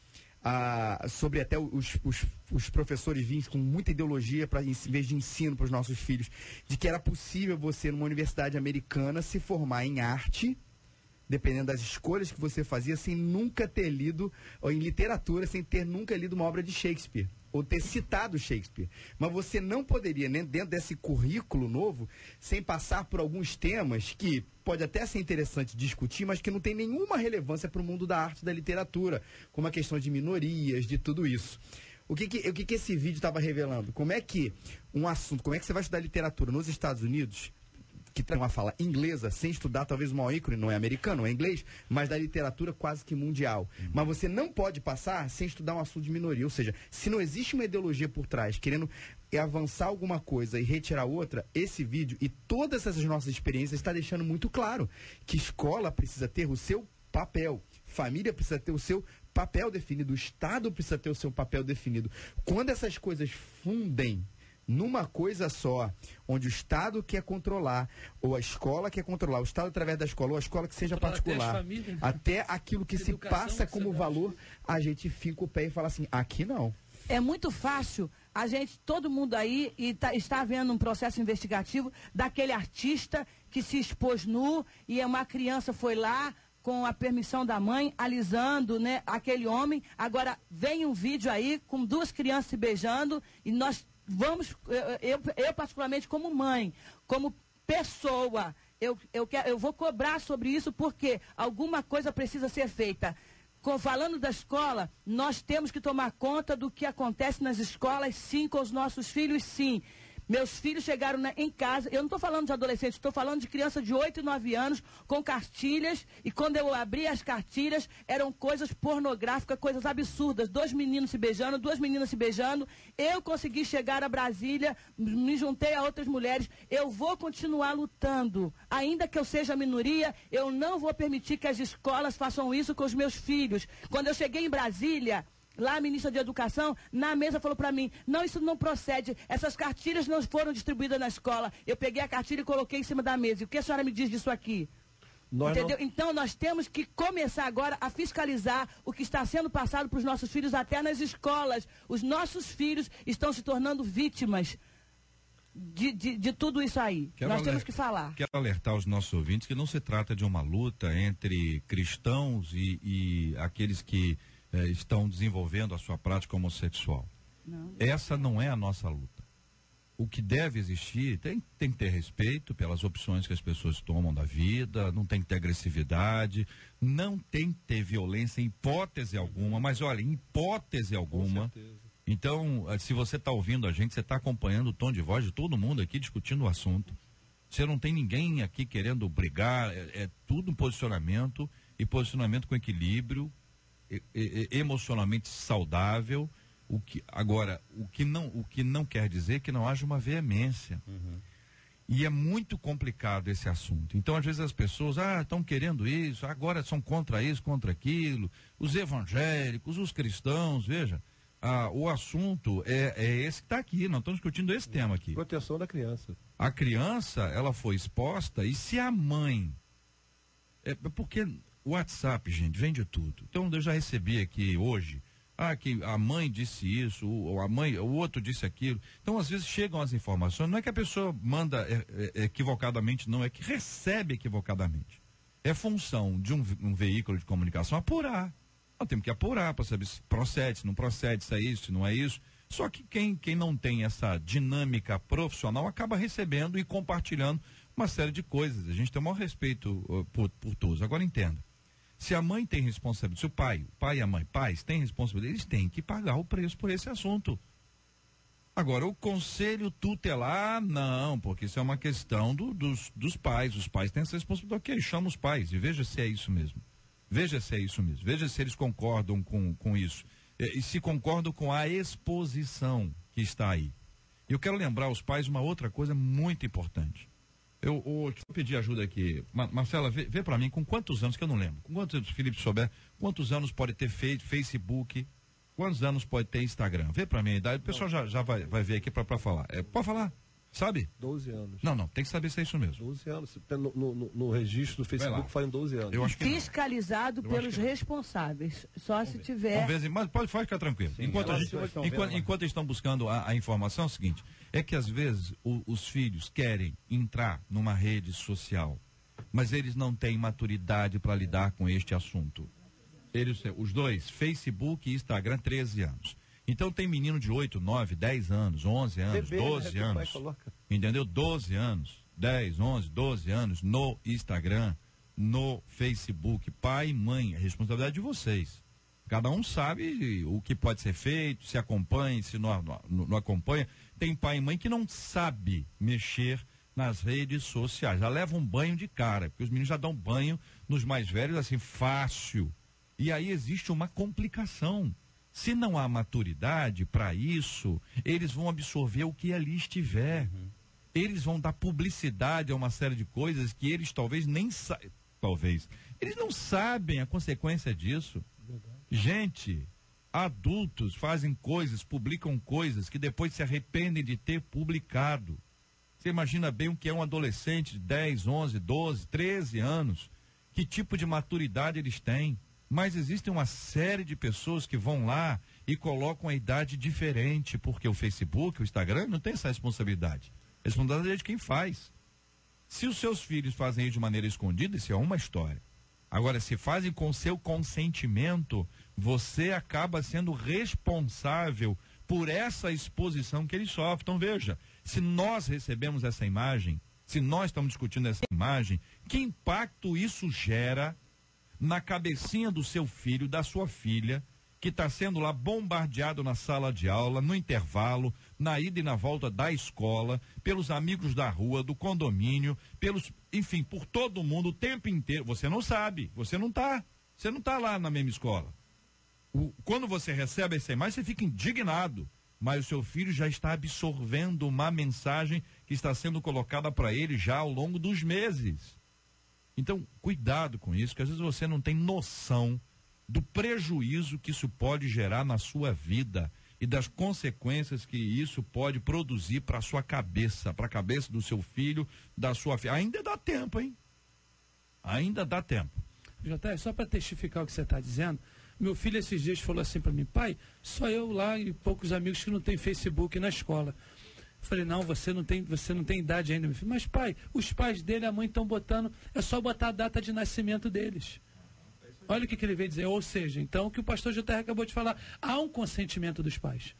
sobre até os professores virem com muita ideologia em vez de ensino para os nossos filhos, de que era possível você, numa universidade americana, se formar em arte, dependendo das escolhas que você fazia, sem nunca ter lido, ou em literatura, sem ter nunca lido uma obra de Shakespeare, ou ter citado Shakespeare. Mas você não poderia, né, dentro desse currículo novo, sem passar por alguns temas que pode até ser interessante discutir, mas que não tem nenhuma relevância para o mundo da arte e da literatura, como a questão de minorias, de tudo isso. O que esse vídeo estava revelando? Como é que como é que você vai estudar literatura nos Estados Unidos, que tem uma fala inglesa, sem estudar talvez o maior ícone, não é americano, é inglês, mas da literatura quase que mundial. Mas você não pode passar sem estudar um assunto de minoria. Ou seja, se não existe uma ideologia por trás, querendo avançar alguma coisa e retirar outra, esse vídeo e todas essas nossas experiências está deixando muito claro que escola precisa ter o seu papel, família precisa ter o seu papel definido, o Estado precisa ter o seu papel definido. Quando essas coisas fundem numa coisa só, onde o Estado quer controlar, ou a escola quer controlar, o Estado através da escola, ou a escola que seja particular, até aquilo que se passa como valor, a gente fica o pé e fala assim, aqui não. É muito fácil, todo mundo aí, está havendo um processo investigativo daquele artista que se expôs nu, e uma criança foi lá, com a permissão da mãe, alisando, né, aquele homem. Agora vem um vídeo aí com duas crianças se beijando, e nós eu particularmente como mãe, como pessoa, eu vou cobrar sobre isso, porque alguma coisa precisa ser feita. Falando da escola, nós temos que tomar conta do que acontece nas escolas, sim, com os nossos filhos, sim. Meus filhos chegaram em casa, eu não estou falando de adolescentes, estou falando de criança de 8 e 9 anos, com cartilhas, e quando eu abri as cartilhas, eram coisas pornográficas, coisas absurdas, 2 meninos se beijando, 2 meninas se beijando. Eu consegui chegar a Brasília, me juntei a outras mulheres, eu vou continuar lutando, ainda que eu seja minoria, eu não vou permitir que as escolas façam isso com os meus filhos. Quando eu cheguei em Brasília, lá a ministra de Educação, na mesa, falou para mim, não, isso não procede, essas cartilhas não foram distribuídas na escola. Eu peguei a cartilha e coloquei em cima da mesa. E o que a senhora me diz disso aqui? Entendeu? Então nós temos que começar agora a fiscalizar o que está sendo passado para os nossos filhos até nas escolas. Os nossos filhos estão se tornando vítimas de tudo isso aí. Nós temos que falar. Quero alertar os nossos ouvintes que não se trata de uma luta entre cristãos e aqueles que estão desenvolvendo a sua prática homossexual. Não. Essa não é a nossa luta. O que deve existir, tem que ter respeito pelas opções que as pessoas tomam da vida, não tem que ter agressividade, não tem que ter violência em hipótese alguma, mas olha, em hipótese alguma. Então, se você está ouvindo a gente, você está acompanhando o tom de voz de todo mundo aqui discutindo o assunto. Você não tem ninguém aqui querendo brigar, é tudo posicionamento, e posicionamento com equilíbrio, emocionalmente saudável. O que não quer dizer que não haja uma veemência. E é muito complicado esse assunto. Então, às vezes as pessoas estão querendo isso, agora são contra isso, contra aquilo, os evangélicos, os cristãos, veja, o assunto é esse que está aqui, nós estamos discutindo esse tema aqui. Proteção da criança. A criança, ela foi exposta, e se a mãe... porque o WhatsApp, gente, vem de tudo. Então, eu já recebi aqui hoje que a mãe disse isso, ou o outro disse aquilo. Então, às vezes, chegam as informações, não é que a pessoa manda equivocadamente, não, é que recebe equivocadamente. É função de um veículo de comunicação apurar. Nós temos que apurar para saber se procede, se não procede, se é isso, se não é isso. Só que quem não tem essa dinâmica profissional acaba recebendo e compartilhando uma série de coisas. A gente tem o maior respeito por todos. Agora entenda, se a mãe tem responsabilidade, se o pai e a mãe, pais têm responsabilidade, eles têm que pagar o preço por esse assunto. Agora, o conselho tutelar, não, porque isso é uma questão dos pais. Os pais têm essa responsabilidade. Ok, chama os pais e veja se é isso mesmo. Veja se é isso mesmo. Veja se eles concordam com isso. E se concordam com a exposição que está aí. Eu quero lembrar aos pais uma outra coisa muito importante. Deixa eu pedir ajuda aqui. Marcela, vê para mim com quantos anos, que eu não lembro. Com quantos anos, Felipe souber, quantos anos pode ter Facebook, quantos anos pode ter Instagram? Vê para mim a idade, o pessoal já vai ver aqui para falar. Pode falar, sabe? 12 anos. Não, tem que saber se é isso mesmo. 12 anos. No registro do Facebook faz 12 anos. Eu acho que fiscalizado pelos responsáveis. Só se tiver. Mas pode ficar tranquilo. Sim, enquanto estão buscando a informação, é o seguinte, é que às vezes os filhos querem entrar numa rede social, mas eles não têm maturidade para lidar com este assunto. Os dois, Facebook e Instagram, 13 anos. Então tem menino de 8, 9, 10 anos, 11 anos, 12 anos, entendeu? 12 anos, 10, 11, 12 anos no Instagram, no Facebook. Pai e mãe, é responsabilidade de vocês. Cada um sabe o que pode ser feito, se acompanha, se não acompanha. Tem pai e mãe que não sabe mexer nas redes sociais, já leva um banho de cara, porque os meninos já dão banho nos mais velhos assim, fácil. E aí existe uma complicação. Se não há maturidade para isso, eles vão absorver o que ali estiver. Uhum. Eles vão dar publicidade a uma série de coisas que eles talvez nem saibam. Eles não sabem a consequência disso. Verdade. Gente, adultos fazem coisas, publicam coisas que depois se arrependem de ter publicado. Você imagina bem o que é um adolescente de 10, 11, 12, 13 anos. Que tipo de maturidade eles têm? Mas existe uma série de pessoas que vão lá e colocam a idade diferente, porque o Facebook, o Instagram, não tem essa responsabilidade. A responsabilidade é de quem faz. Se os seus filhos fazem isso de maneira escondida, isso é uma história. Agora, se fazem com seu consentimento, você acaba sendo responsável por essa exposição que eles sofrem. Então, veja, se nós recebemos essa imagem, se nós estamos discutindo essa imagem, que impacto isso gera na cabecinha do seu filho, da sua filha, que está sendo lá bombardeado na sala de aula, no intervalo, na ida e na volta da escola, pelos amigos da rua, do condomínio, enfim, por todo mundo o tempo inteiro. Você não sabe, você não está lá na mesma escola. Quando você recebe essa imagem, você fica indignado, mas o seu filho já está absorvendo uma mensagem que está sendo colocada para ele já ao longo dos meses. Então, cuidado com isso, que às vezes você não tem noção do prejuízo que isso pode gerar na sua vida e das consequências que isso pode produzir para a sua cabeça, para a cabeça do seu filho, da sua filha. Ainda dá tempo, hein? Ainda dá tempo. Jota, só para testificar o que você está dizendo, meu filho esses dias falou assim para mim, pai, só eu lá e poucos amigos que não tem Facebook na escola. Falei, não, você não tem idade ainda, meu filho. Mas, pai, os pais dele, a mãe estão botando, é só botar a data de nascimento deles. Olha o que ele veio dizer. Ou seja, então, o que o pastor JR acabou de falar, há um consentimento dos pais.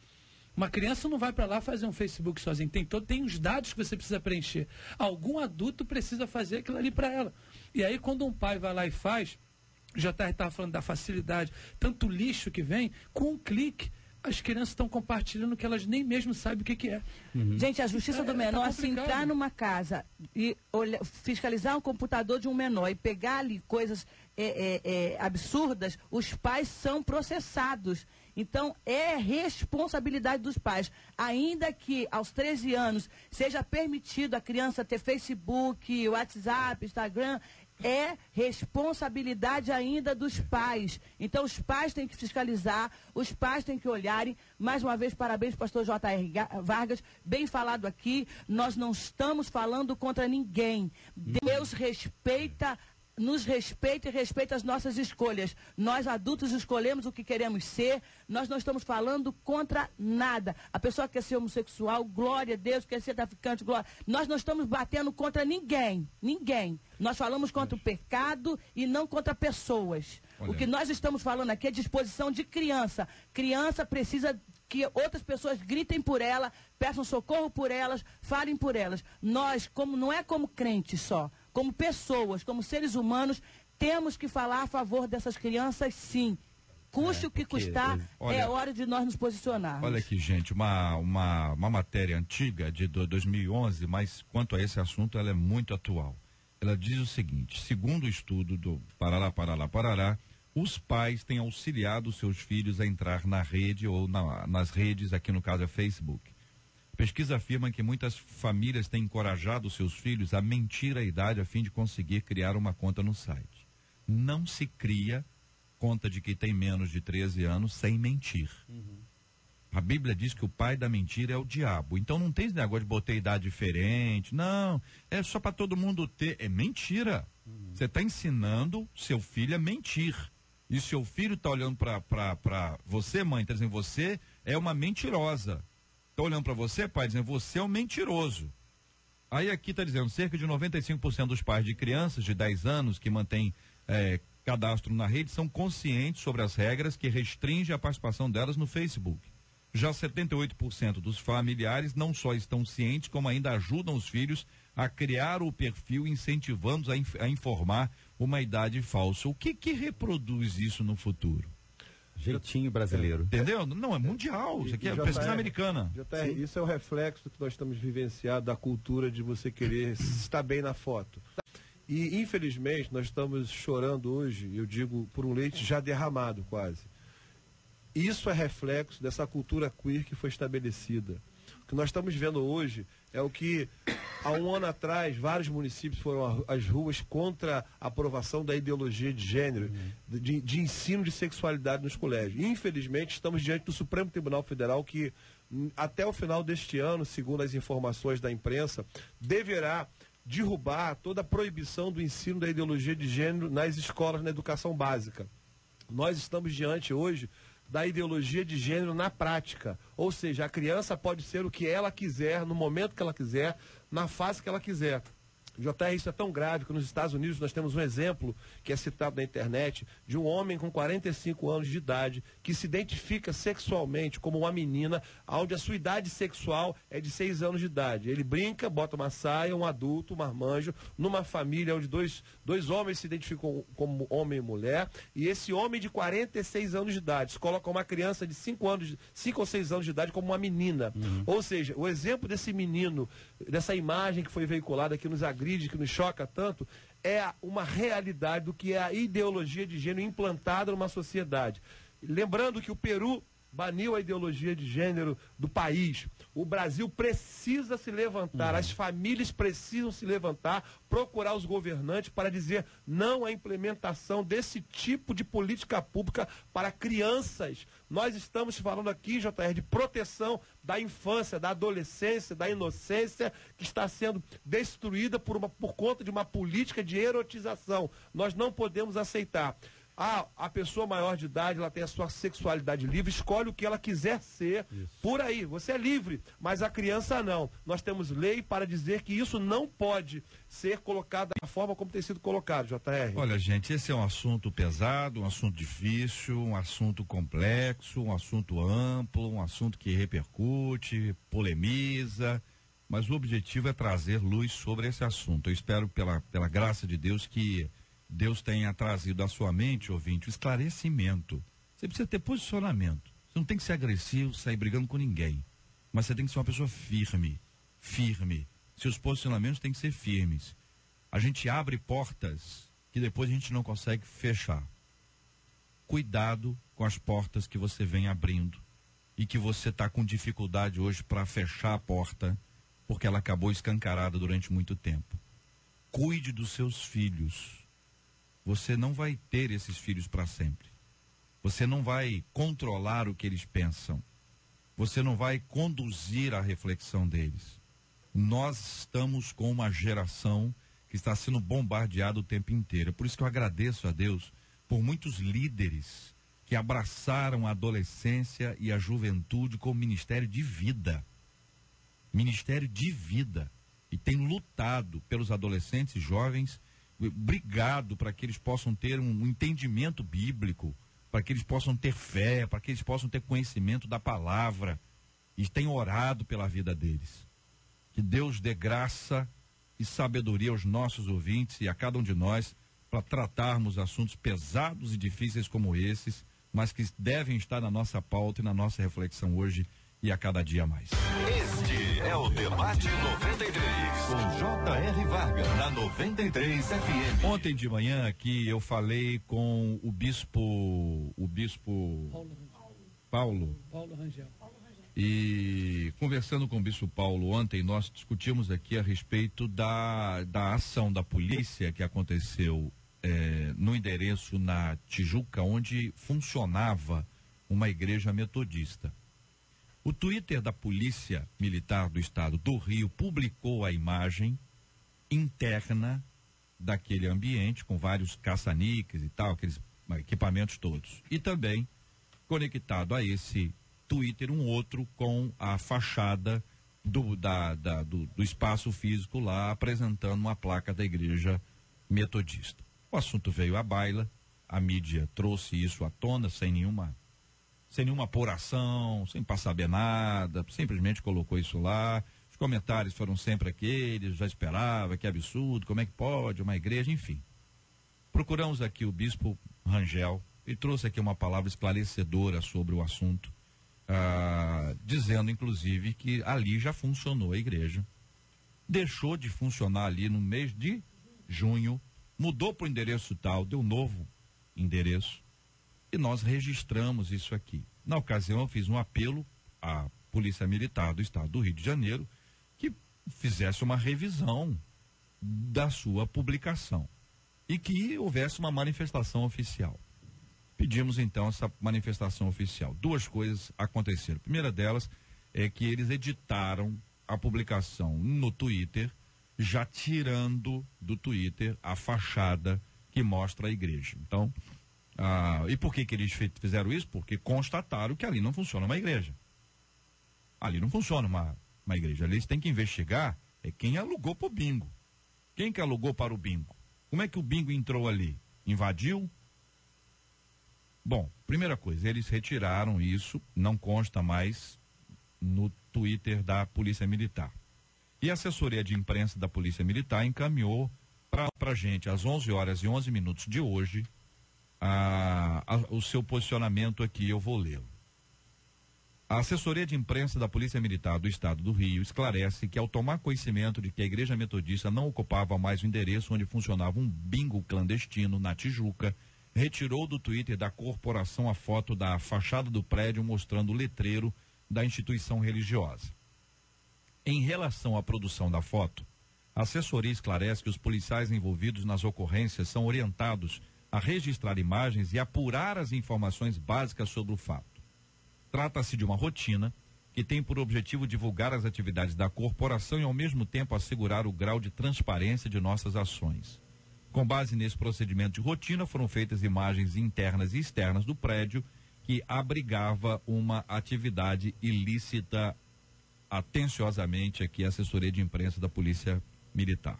Uma criança não vai para lá fazer um Facebook sozinha. Tem os dados que você precisa preencher. Algum adulto precisa fazer aquilo ali para ela. E aí, quando um pai vai lá e faz, o JR estava falando da facilidade, tanto lixo que vem, com um clique, as crianças estão compartilhando que elas nem mesmo sabem o que é. Uhum. Gente, a justiça do menor, se entrar numa casa e fiscalizar um computador de um menor e pegar ali coisas absurdas, os pais são processados. Então, é responsabilidade dos pais. Ainda que aos 13 anos seja permitido a criança ter Facebook, WhatsApp, Instagram, é responsabilidade ainda dos pais. Então, os pais têm que fiscalizar, os pais têm que olharem. Mais uma vez, parabéns, pastor J.R. Vargas, bem falado aqui. Nós não estamos falando contra ninguém. Deus respeita nos respeita e respeita as nossas escolhas. Nós, adultos, escolhemos o que queremos ser. Nós não estamos falando contra nada. A pessoa que quer ser homossexual, glória a Deus, quer ser traficante, glória. Nós não estamos batendo contra ninguém. Ninguém. Nós falamos contra o pecado e não contra pessoas. Olha. O que nós estamos falando aqui é disposição de criança. Criança precisa que outras pessoas gritem por ela, peçam socorro por elas, falem por elas. Nós, como não é como crentes só, como pessoas, como seres humanos, temos que falar a favor dessas crianças, sim. Custe o que custar, é hora de nós nos posicionarmos. Olha aqui, gente, uma matéria antiga de 2011, mas quanto a esse assunto, ela é muito atual. Ela diz o seguinte: segundo o estudo do Parará, os pais têm auxiliado seus filhos a entrar na rede ou nas redes, aqui no caso é Facebook. Pesquisa afirma que muitas famílias têm encorajado seus filhos a mentir a idade a fim de conseguir criar uma conta no site. Não se cria conta de que tem menos de 13 anos sem mentir. A Bíblia diz que o pai da mentira é o diabo. Então não tem esse negócio de botar idade diferente. Não, é só para todo mundo ter. É mentira. Você está ensinando seu filho a mentir. E seu filho está olhando para você, mãe, está dizendo, você é uma mentirosa. Está olhando para você, pai, dizendo, você é um mentiroso. Aí aqui está dizendo, cerca de 95% dos pais de crianças de 10 anos que mantêm cadastro na rede são conscientes sobre as regras que restringem a participação delas no Facebook. Já 78% dos familiares não só estão cientes, como ainda ajudam os filhos a criar o perfil, incentivando-os a informar uma idade falsa. O que reproduz isso no futuro? Jeitinho brasileiro. Entendeu? Não, é mundial. Isso aqui é pesquisa americana. Isso é o reflexo que nós estamos vivenciando da cultura de você querer estar bem na foto. E, infelizmente, nós estamos chorando hoje, eu digo, por um leite já derramado quase. Isso é reflexo dessa cultura queer que foi estabelecida. O que nós estamos vendo hoje é o que, há um ano atrás, vários municípios foram às ruas contra a aprovação da ideologia de gênero, de ensino de sexualidade nos colégios. Infelizmente, estamos diante do Supremo Tribunal Federal que, até o final deste ano, segundo as informações da imprensa, deverá derrubar toda a proibição do ensino da ideologia de gênero nas escolas, na educação básica. Nós estamos diante hoje da ideologia de gênero na prática. Ou seja, a criança pode ser o que ela quiser, no momento que ela quiser, na fase que ela quiser. JR, isso é tão grave que nos Estados Unidos nós temos um exemplo que é citado na internet de um homem com 45 anos de idade que se identifica sexualmente como uma menina, onde a sua idade sexual é de 6 anos de idade. Ele brinca, bota uma saia, um adulto, um marmanjo, numa família onde dois homens se identificam como homem e mulher, e esse homem de 46 anos de idade se coloca uma criança de 5 ou 6 anos de idade como uma menina. Ou seja, o exemplo desse menino, dessa imagem que foi veiculada, que nos agride, que nos choca tanto, é uma realidade do que é a ideologia de gênero implantada numa sociedade. Lembrando que o Peru baniu a ideologia de gênero do país. O Brasil precisa se levantar, as famílias precisam se levantar, procurar os governantes para dizer não à implementação desse tipo de política pública para crianças. Nós estamos falando aqui, JR, de proteção da infância, da adolescência, da inocência, que está sendo destruída por conta de uma política de erotização. Nós não podemos aceitar. A pessoa maior de idade, ela tem a sua sexualidade livre, escolhe o que ela quiser ser. Por aí, você é livre, mas a criança não. Nós temos lei para dizer que isso não pode ser colocado da forma como tem sido colocado, JR. Olha, gente, esse é um assunto pesado, um assunto difícil, um assunto complexo, um assunto amplo, um assunto que repercute, polemiza, mas o objetivo é trazer luz sobre esse assunto. Eu espero, pela graça de Deus, que Deus tenha trazido à sua mente, ouvinte, o esclarecimento. Você precisa ter posicionamento. Você não tem que ser agressivo, sair brigando com ninguém. Mas você tem que ser uma pessoa firme. Seus posicionamentos têm que ser firmes. A gente abre portas que depois a gente não consegue fechar. Cuidado com as portas que você vem abrindo e que você está com dificuldade hoje para fechar a porta porque ela acabou escancarada durante muito tempo. Cuide dos seus filhos. Você não vai ter esses filhos para sempre. Você não vai controlar o que eles pensam. Você não vai conduzir a reflexão deles. Nós estamos com uma geração que está sendo bombardeado o tempo inteiro. É por isso que eu agradeço a Deus por muitos líderes que abraçaram a adolescência e a juventude como ministério de vida. Ministério de vida. E tem lutado pelos adolescentes e jovens, brigado para que eles possam ter um entendimento bíblico, para que eles possam ter fé, para que eles possam ter conhecimento da palavra. E tem orado pela vida deles. Que Deus dê graça e sabedoria aos nossos ouvintes e a cada um de nós para tratarmos assuntos pesados e difíceis como esses, mas que devem estar na nossa pauta e na nossa reflexão hoje e a cada dia mais. Este é o Debate 93, com J.R. Vargas, na 93 FM. Ontem de manhã aqui eu falei com o bispo Paulo Rangel. E conversando com o bispo Paulo ontem, nós discutimos aqui a respeito da ação da polícia que aconteceu no endereço na Tijuca, onde funcionava uma igreja metodista. O Twitter da Polícia Militar do Estado do Rio publicou a imagem interna daquele ambiente, com vários caça-níqueis e tal, aqueles equipamentos todos. E também, conectado a esse Twitter, um outro com a fachada do espaço físico lá, apresentando uma placa da igreja metodista. O assunto veio à baila, a mídia trouxe isso à tona sem nenhuma apuração, sem saber nada, simplesmente colocou isso lá. Os comentários foram sempre aqueles, já esperava, que absurdo, como é que pode, uma igreja, enfim. Procuramos aqui o bispo Rangel e trouxe aqui uma palavra esclarecedora sobre o assunto, dizendo inclusive que ali já funcionou a igreja, deixou de funcionar ali no mês de junho, mudou para o endereço tal, deu um novo endereço, e nós registramos isso aqui. Na ocasião, eu fiz um apelo à Polícia Militar do Estado do Rio de Janeiro que fizesse uma revisão da sua publicação e que houvesse uma manifestação oficial. Pedimos, então, essa manifestação oficial. Duas coisas aconteceram. A primeira delas é que eles editaram a publicação no Twitter, já tirando do Twitter a fachada que mostra a igreja. Então, e por que eles fizeram isso? Porque constataram que ali não funciona uma igreja. Ali não funciona uma igreja. Ali eles têm que investigar quem alugou para o bingo. Quem que alugou para o bingo? Como é que o bingo entrou ali? Invadiu? Bom, primeira coisa, eles retiraram isso, não consta mais no Twitter da Polícia Militar. E a assessoria de imprensa da Polícia Militar encaminhou para a gente, às 11h11 de hoje, o seu posicionamento aqui, eu vou lê-lo. A assessoria de imprensa da Polícia Militar do Estado do Rio esclarece que, ao tomar conhecimento de que a Igreja Metodista não ocupava mais o endereço onde funcionava um bingo clandestino na Tijuca, retirou do Twitter da corporação a foto da fachada do prédio mostrando o letreiro da instituição religiosa. Em relação à produção da foto, a assessoria esclarece que os policiais envolvidos nas ocorrências são orientados a registrar imagens e apurar as informações básicas sobre o fato. Trata-se de uma rotina que tem por objetivo divulgar as atividades da corporação e, ao mesmo tempo, assegurar o grau de transparência de nossas ações. Com base nesse procedimento de rotina, foram feitas imagens internas e externas do prédio que abrigava uma atividade ilícita, atenciosamente aqui a assessoria de imprensa da Polícia Militar.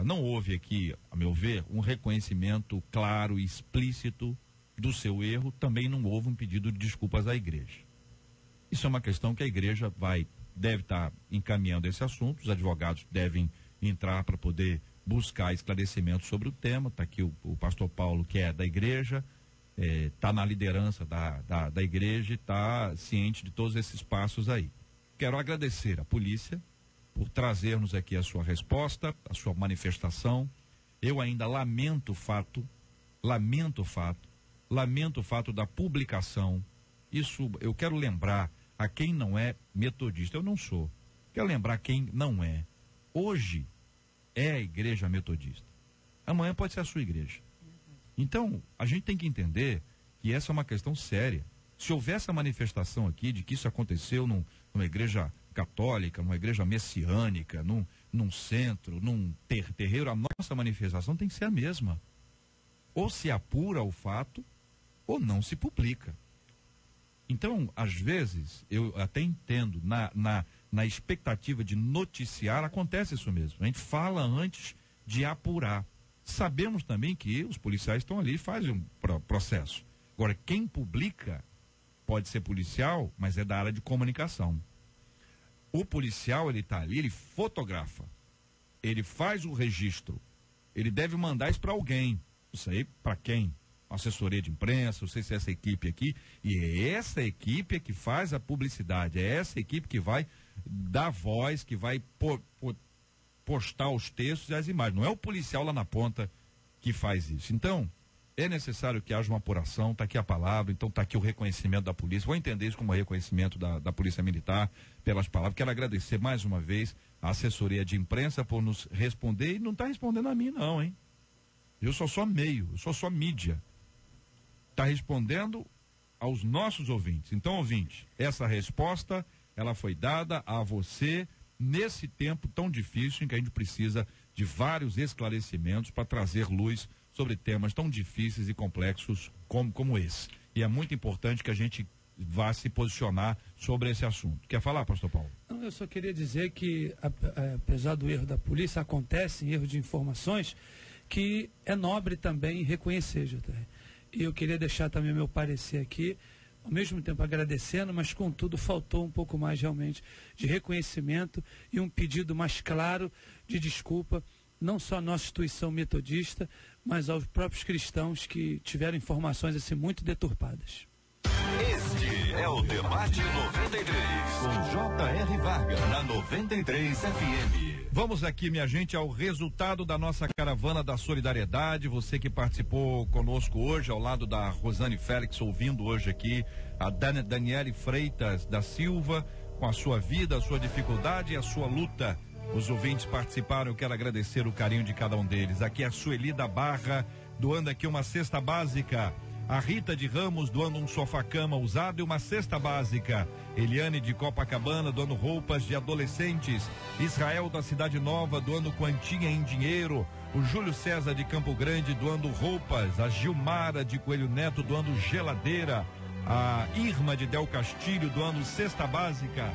Não houve aqui, a meu ver, um reconhecimento claro e explícito do seu erro, também não houve um pedido de desculpas à igreja. Isso é uma questão que a igreja deve estar encaminhando esse assunto, os advogados devem entrar para poder buscar esclarecimento sobre o tema. Está aqui o pastor Paulo, que é da igreja, está na liderança da igreja e está ciente de todos esses passos aí. Quero agradecer à polícia por trazer-nos aqui a sua resposta, a sua manifestação. Eu ainda lamento o fato da publicação. Isso eu quero lembrar a quem não é metodista. Eu não sou. Quero lembrar quem não é. Hoje é a igreja metodista. Amanhã pode ser a sua igreja. Então, a gente tem que entender que essa é uma questão séria. Se houver essa manifestação aqui de que isso aconteceu numa igreja católica, numa igreja messiânica, num centro, num terreiro, a nossa manifestação tem que ser a mesma. Ou se apura o fato, ou não se publica. Então, às vezes, eu até entendo, na expectativa de noticiar, acontece isso mesmo. A gente fala antes de apurar. Sabemos também que os policiais estão ali e fazem um processo. Agora, quem publica pode ser policial, mas é da área de comunicação. O policial, ele está ali, ele fotografa, ele faz o registro, ele deve mandar isso para alguém. Isso aí, para quem? Assessoria de imprensa, não sei se é essa equipe aqui, e é essa equipe que faz a publicidade, é essa equipe que vai dar voz, que vai postar os textos e as imagens. Não é o policial lá na ponta que faz isso. Então, é necessário que haja uma apuração, está aqui a palavra, então está aqui o reconhecimento da polícia. Vou entender isso como reconhecimento da Polícia Militar pelas palavras. Quero agradecer mais uma vez a assessoria de imprensa por nos responder, e não está respondendo a mim não, hein? Eu sou só meio, eu sou só mídia. Está respondendo aos nossos ouvintes. Então, ouvinte, essa resposta, ela foi dada a você nesse tempo tão difícil em que a gente precisa de vários esclarecimentos para trazer luz sobre temas tão difíceis e complexos como esse. E é muito importante que a gente vá se posicionar sobre esse assunto. Quer falar, pastor Paulo? Não, eu só queria dizer que, apesar do erro da polícia, acontece erro de informações, que é nobre também reconhecer, JR. E eu queria deixar também meu parecer aqui, ao mesmo tempo agradecendo, mas contudo faltou um pouco mais realmente de reconhecimento e um pedido mais claro de desculpa, não só à nossa instituição metodista, mas aos próprios cristãos que tiveram informações assim muito deturpadas. Este é o Debate 93, com J.R. Varga, na 93 FM. Vamos aqui, minha gente, ao resultado da nossa caravana da solidariedade. Você que participou conosco hoje, ao lado da Rosane Félix, ouvindo hoje aqui a Daniele Freitas da Silva, com a sua vida, a sua dificuldade e a sua luta. Os ouvintes participaram, eu quero agradecer o carinho de cada um deles. Aqui é a Sueli da Barra, doando aqui uma cesta básica. A Rita de Ramos doando um sofá-cama usado e uma cesta básica. Eliane de Copacabana doando roupas de adolescentes. Israel da Cidade Nova doando quantia em dinheiro. O Júlio César de Campo Grande doando roupas. A Gilmara de Coelho Neto doando geladeira. A Irma de Del Castilho doando cesta básica.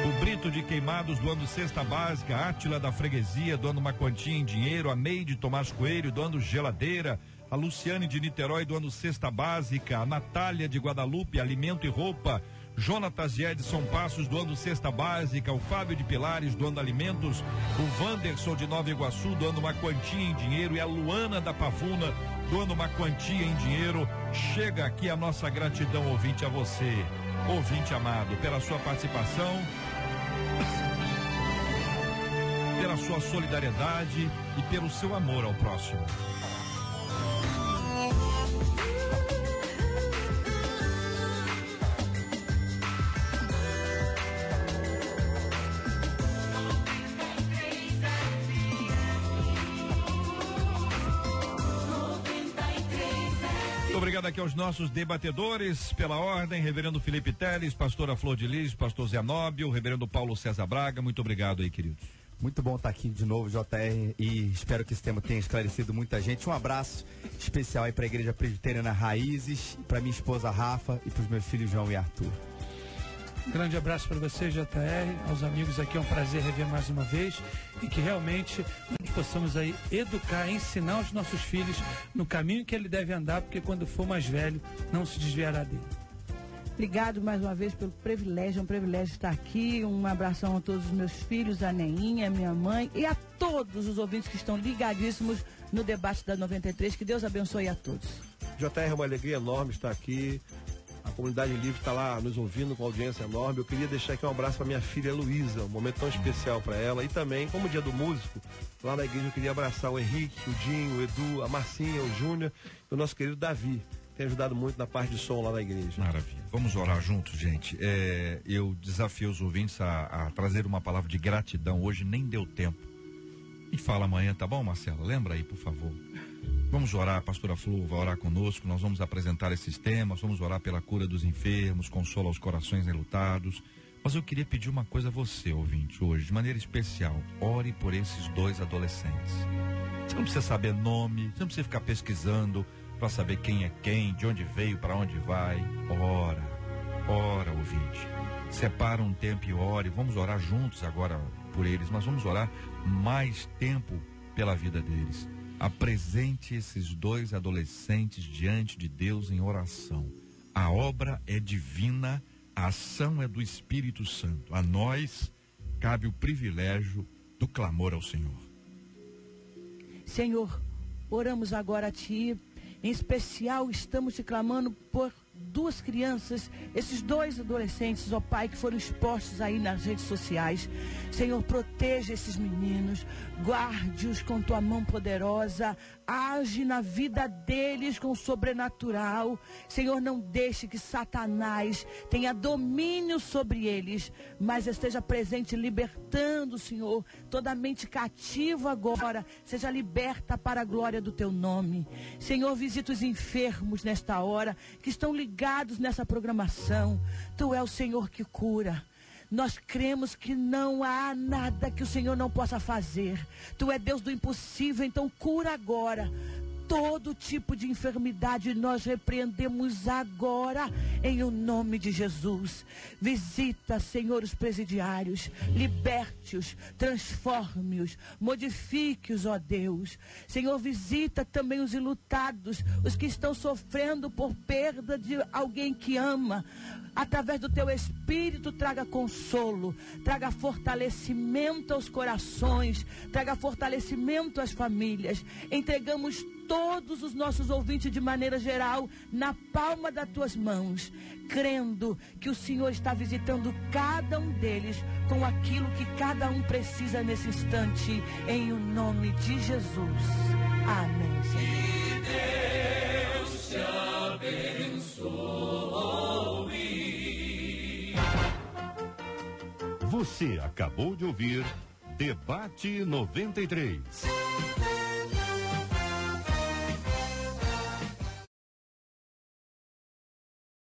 O Brito de Queimados doando cesta básica. A Átila da Freguesia doando uma quantia em dinheiro. A Meide Tomás Coelho doando geladeira. A Luciane de Niterói doando cesta básica, a Natália de Guadalupe, alimento e roupa, Jonatas de Edson Passos doando cesta básica, o Fábio de Pilares doando alimentos, o Wanderson de Nova Iguaçu doando uma quantia em dinheiro e a Luana da Pavuna doando uma quantia em dinheiro. Chega aqui a nossa gratidão, ouvinte, a você, ouvinte amado, pela sua participação, pela sua solidariedade e pelo seu amor ao próximo. Obrigado aqui aos nossos debatedores, pela ordem, reverendo Felipe Teles, pastora Flor de Lis, pastor Zé Nóbio, reverendo Paulo César Braga, muito obrigado aí, queridos. Muito bom estar aqui de novo, JR, e espero que esse tema tenha esclarecido muita gente. Um abraço especial aí para a Igreja Presbiteriana Raízes, para minha esposa Rafa e para os meus filhos João e Arthur. Grande abraço para você, JR, aos amigos aqui, é um prazer rever mais uma vez e que realmente nós possamos aí educar, ensinar os nossos filhos no caminho que ele deve andar, porque quando for mais velho não se desviará dele. Obrigado mais uma vez pelo privilégio, é um privilégio estar aqui. Um abração a todos os meus filhos, a Neinha, a minha mãe e a todos os ouvintes que estão ligadíssimos no debate da 93. Que Deus abençoe a todos. JR, é uma alegria enorme estar aqui. A comunidade livre está lá nos ouvindo com audiência enorme. Eu queria deixar aqui um abraço para minha filha Luísa, um momento tão especial para ela. E também, como dia do músico, lá na igreja eu queria abraçar o Henrique, o Dinho, o Edu, a Marcinha, o Júnior e o nosso querido Davi. Tem ajudado muito na parte de som lá na igreja. Maravilha. Vamos orar juntos, gente. Eu desafio os ouvintes a trazer uma palavra de gratidão. Hoje nem deu tempo. E fala amanhã, tá bom, Marcelo? Lembra aí, por favor. Vamos orar, a pastora Flor vai orar conosco, nós vamos apresentar esses temas, vamos orar pela cura dos enfermos, consola os corações enlutados. Mas eu queria pedir uma coisa a você, ouvinte, hoje, de maneira especial. Ore por esses 2 adolescentes. Você não precisa saber nome, você não precisa ficar pesquisando para saber quem é quem, de onde veio, para onde vai. Ora, ouvinte. Separa um tempo e ore. Vamos orar juntos agora por eles, mas vamos orar mais tempo pela vida deles. Apresente esses 2 adolescentes diante de Deus em oração. A obra é divina, a ação é do Espírito Santo. A nós cabe o privilégio do clamor ao Senhor. Senhor, oramos agora a Ti. Em especial, estamos te clamando por 2 crianças, esses 2 adolescentes, ó Pai, que foram expostos aí nas redes sociais. Senhor, proteja esses meninos, guarde-os com tua mão poderosa, age na vida deles com o sobrenatural. Senhor, não deixe que Satanás tenha domínio sobre eles, mas esteja presente libertando, Senhor, toda mente cativa agora, seja liberta para a glória do teu nome. Senhor, visita os enfermos nesta hora, que estão ligados nessa programação. Tu é o Senhor que cura. Nós cremos que não há nada que o Senhor não possa fazer. Tu é Deus do impossível, então cura agora. Todo tipo de enfermidade nós repreendemos agora em o nome de Jesus. Visita, Senhor, os presidiários, liberte-os, transforme-os, modifique-os, ó Deus. Senhor, visita também os enlutados, os que estão sofrendo por perda de alguém que ama. Através do teu Espírito, traga consolo, traga fortalecimento aos corações, traga fortalecimento às famílias. Entregamos todos os nossos ouvintes de maneira geral na palma das tuas mãos, crendo que o Senhor está visitando cada um deles com aquilo que cada um precisa nesse instante, em o nome de Jesus. Amém, Senhor. Que Deus te abençoe. Você acabou de ouvir Debate 93.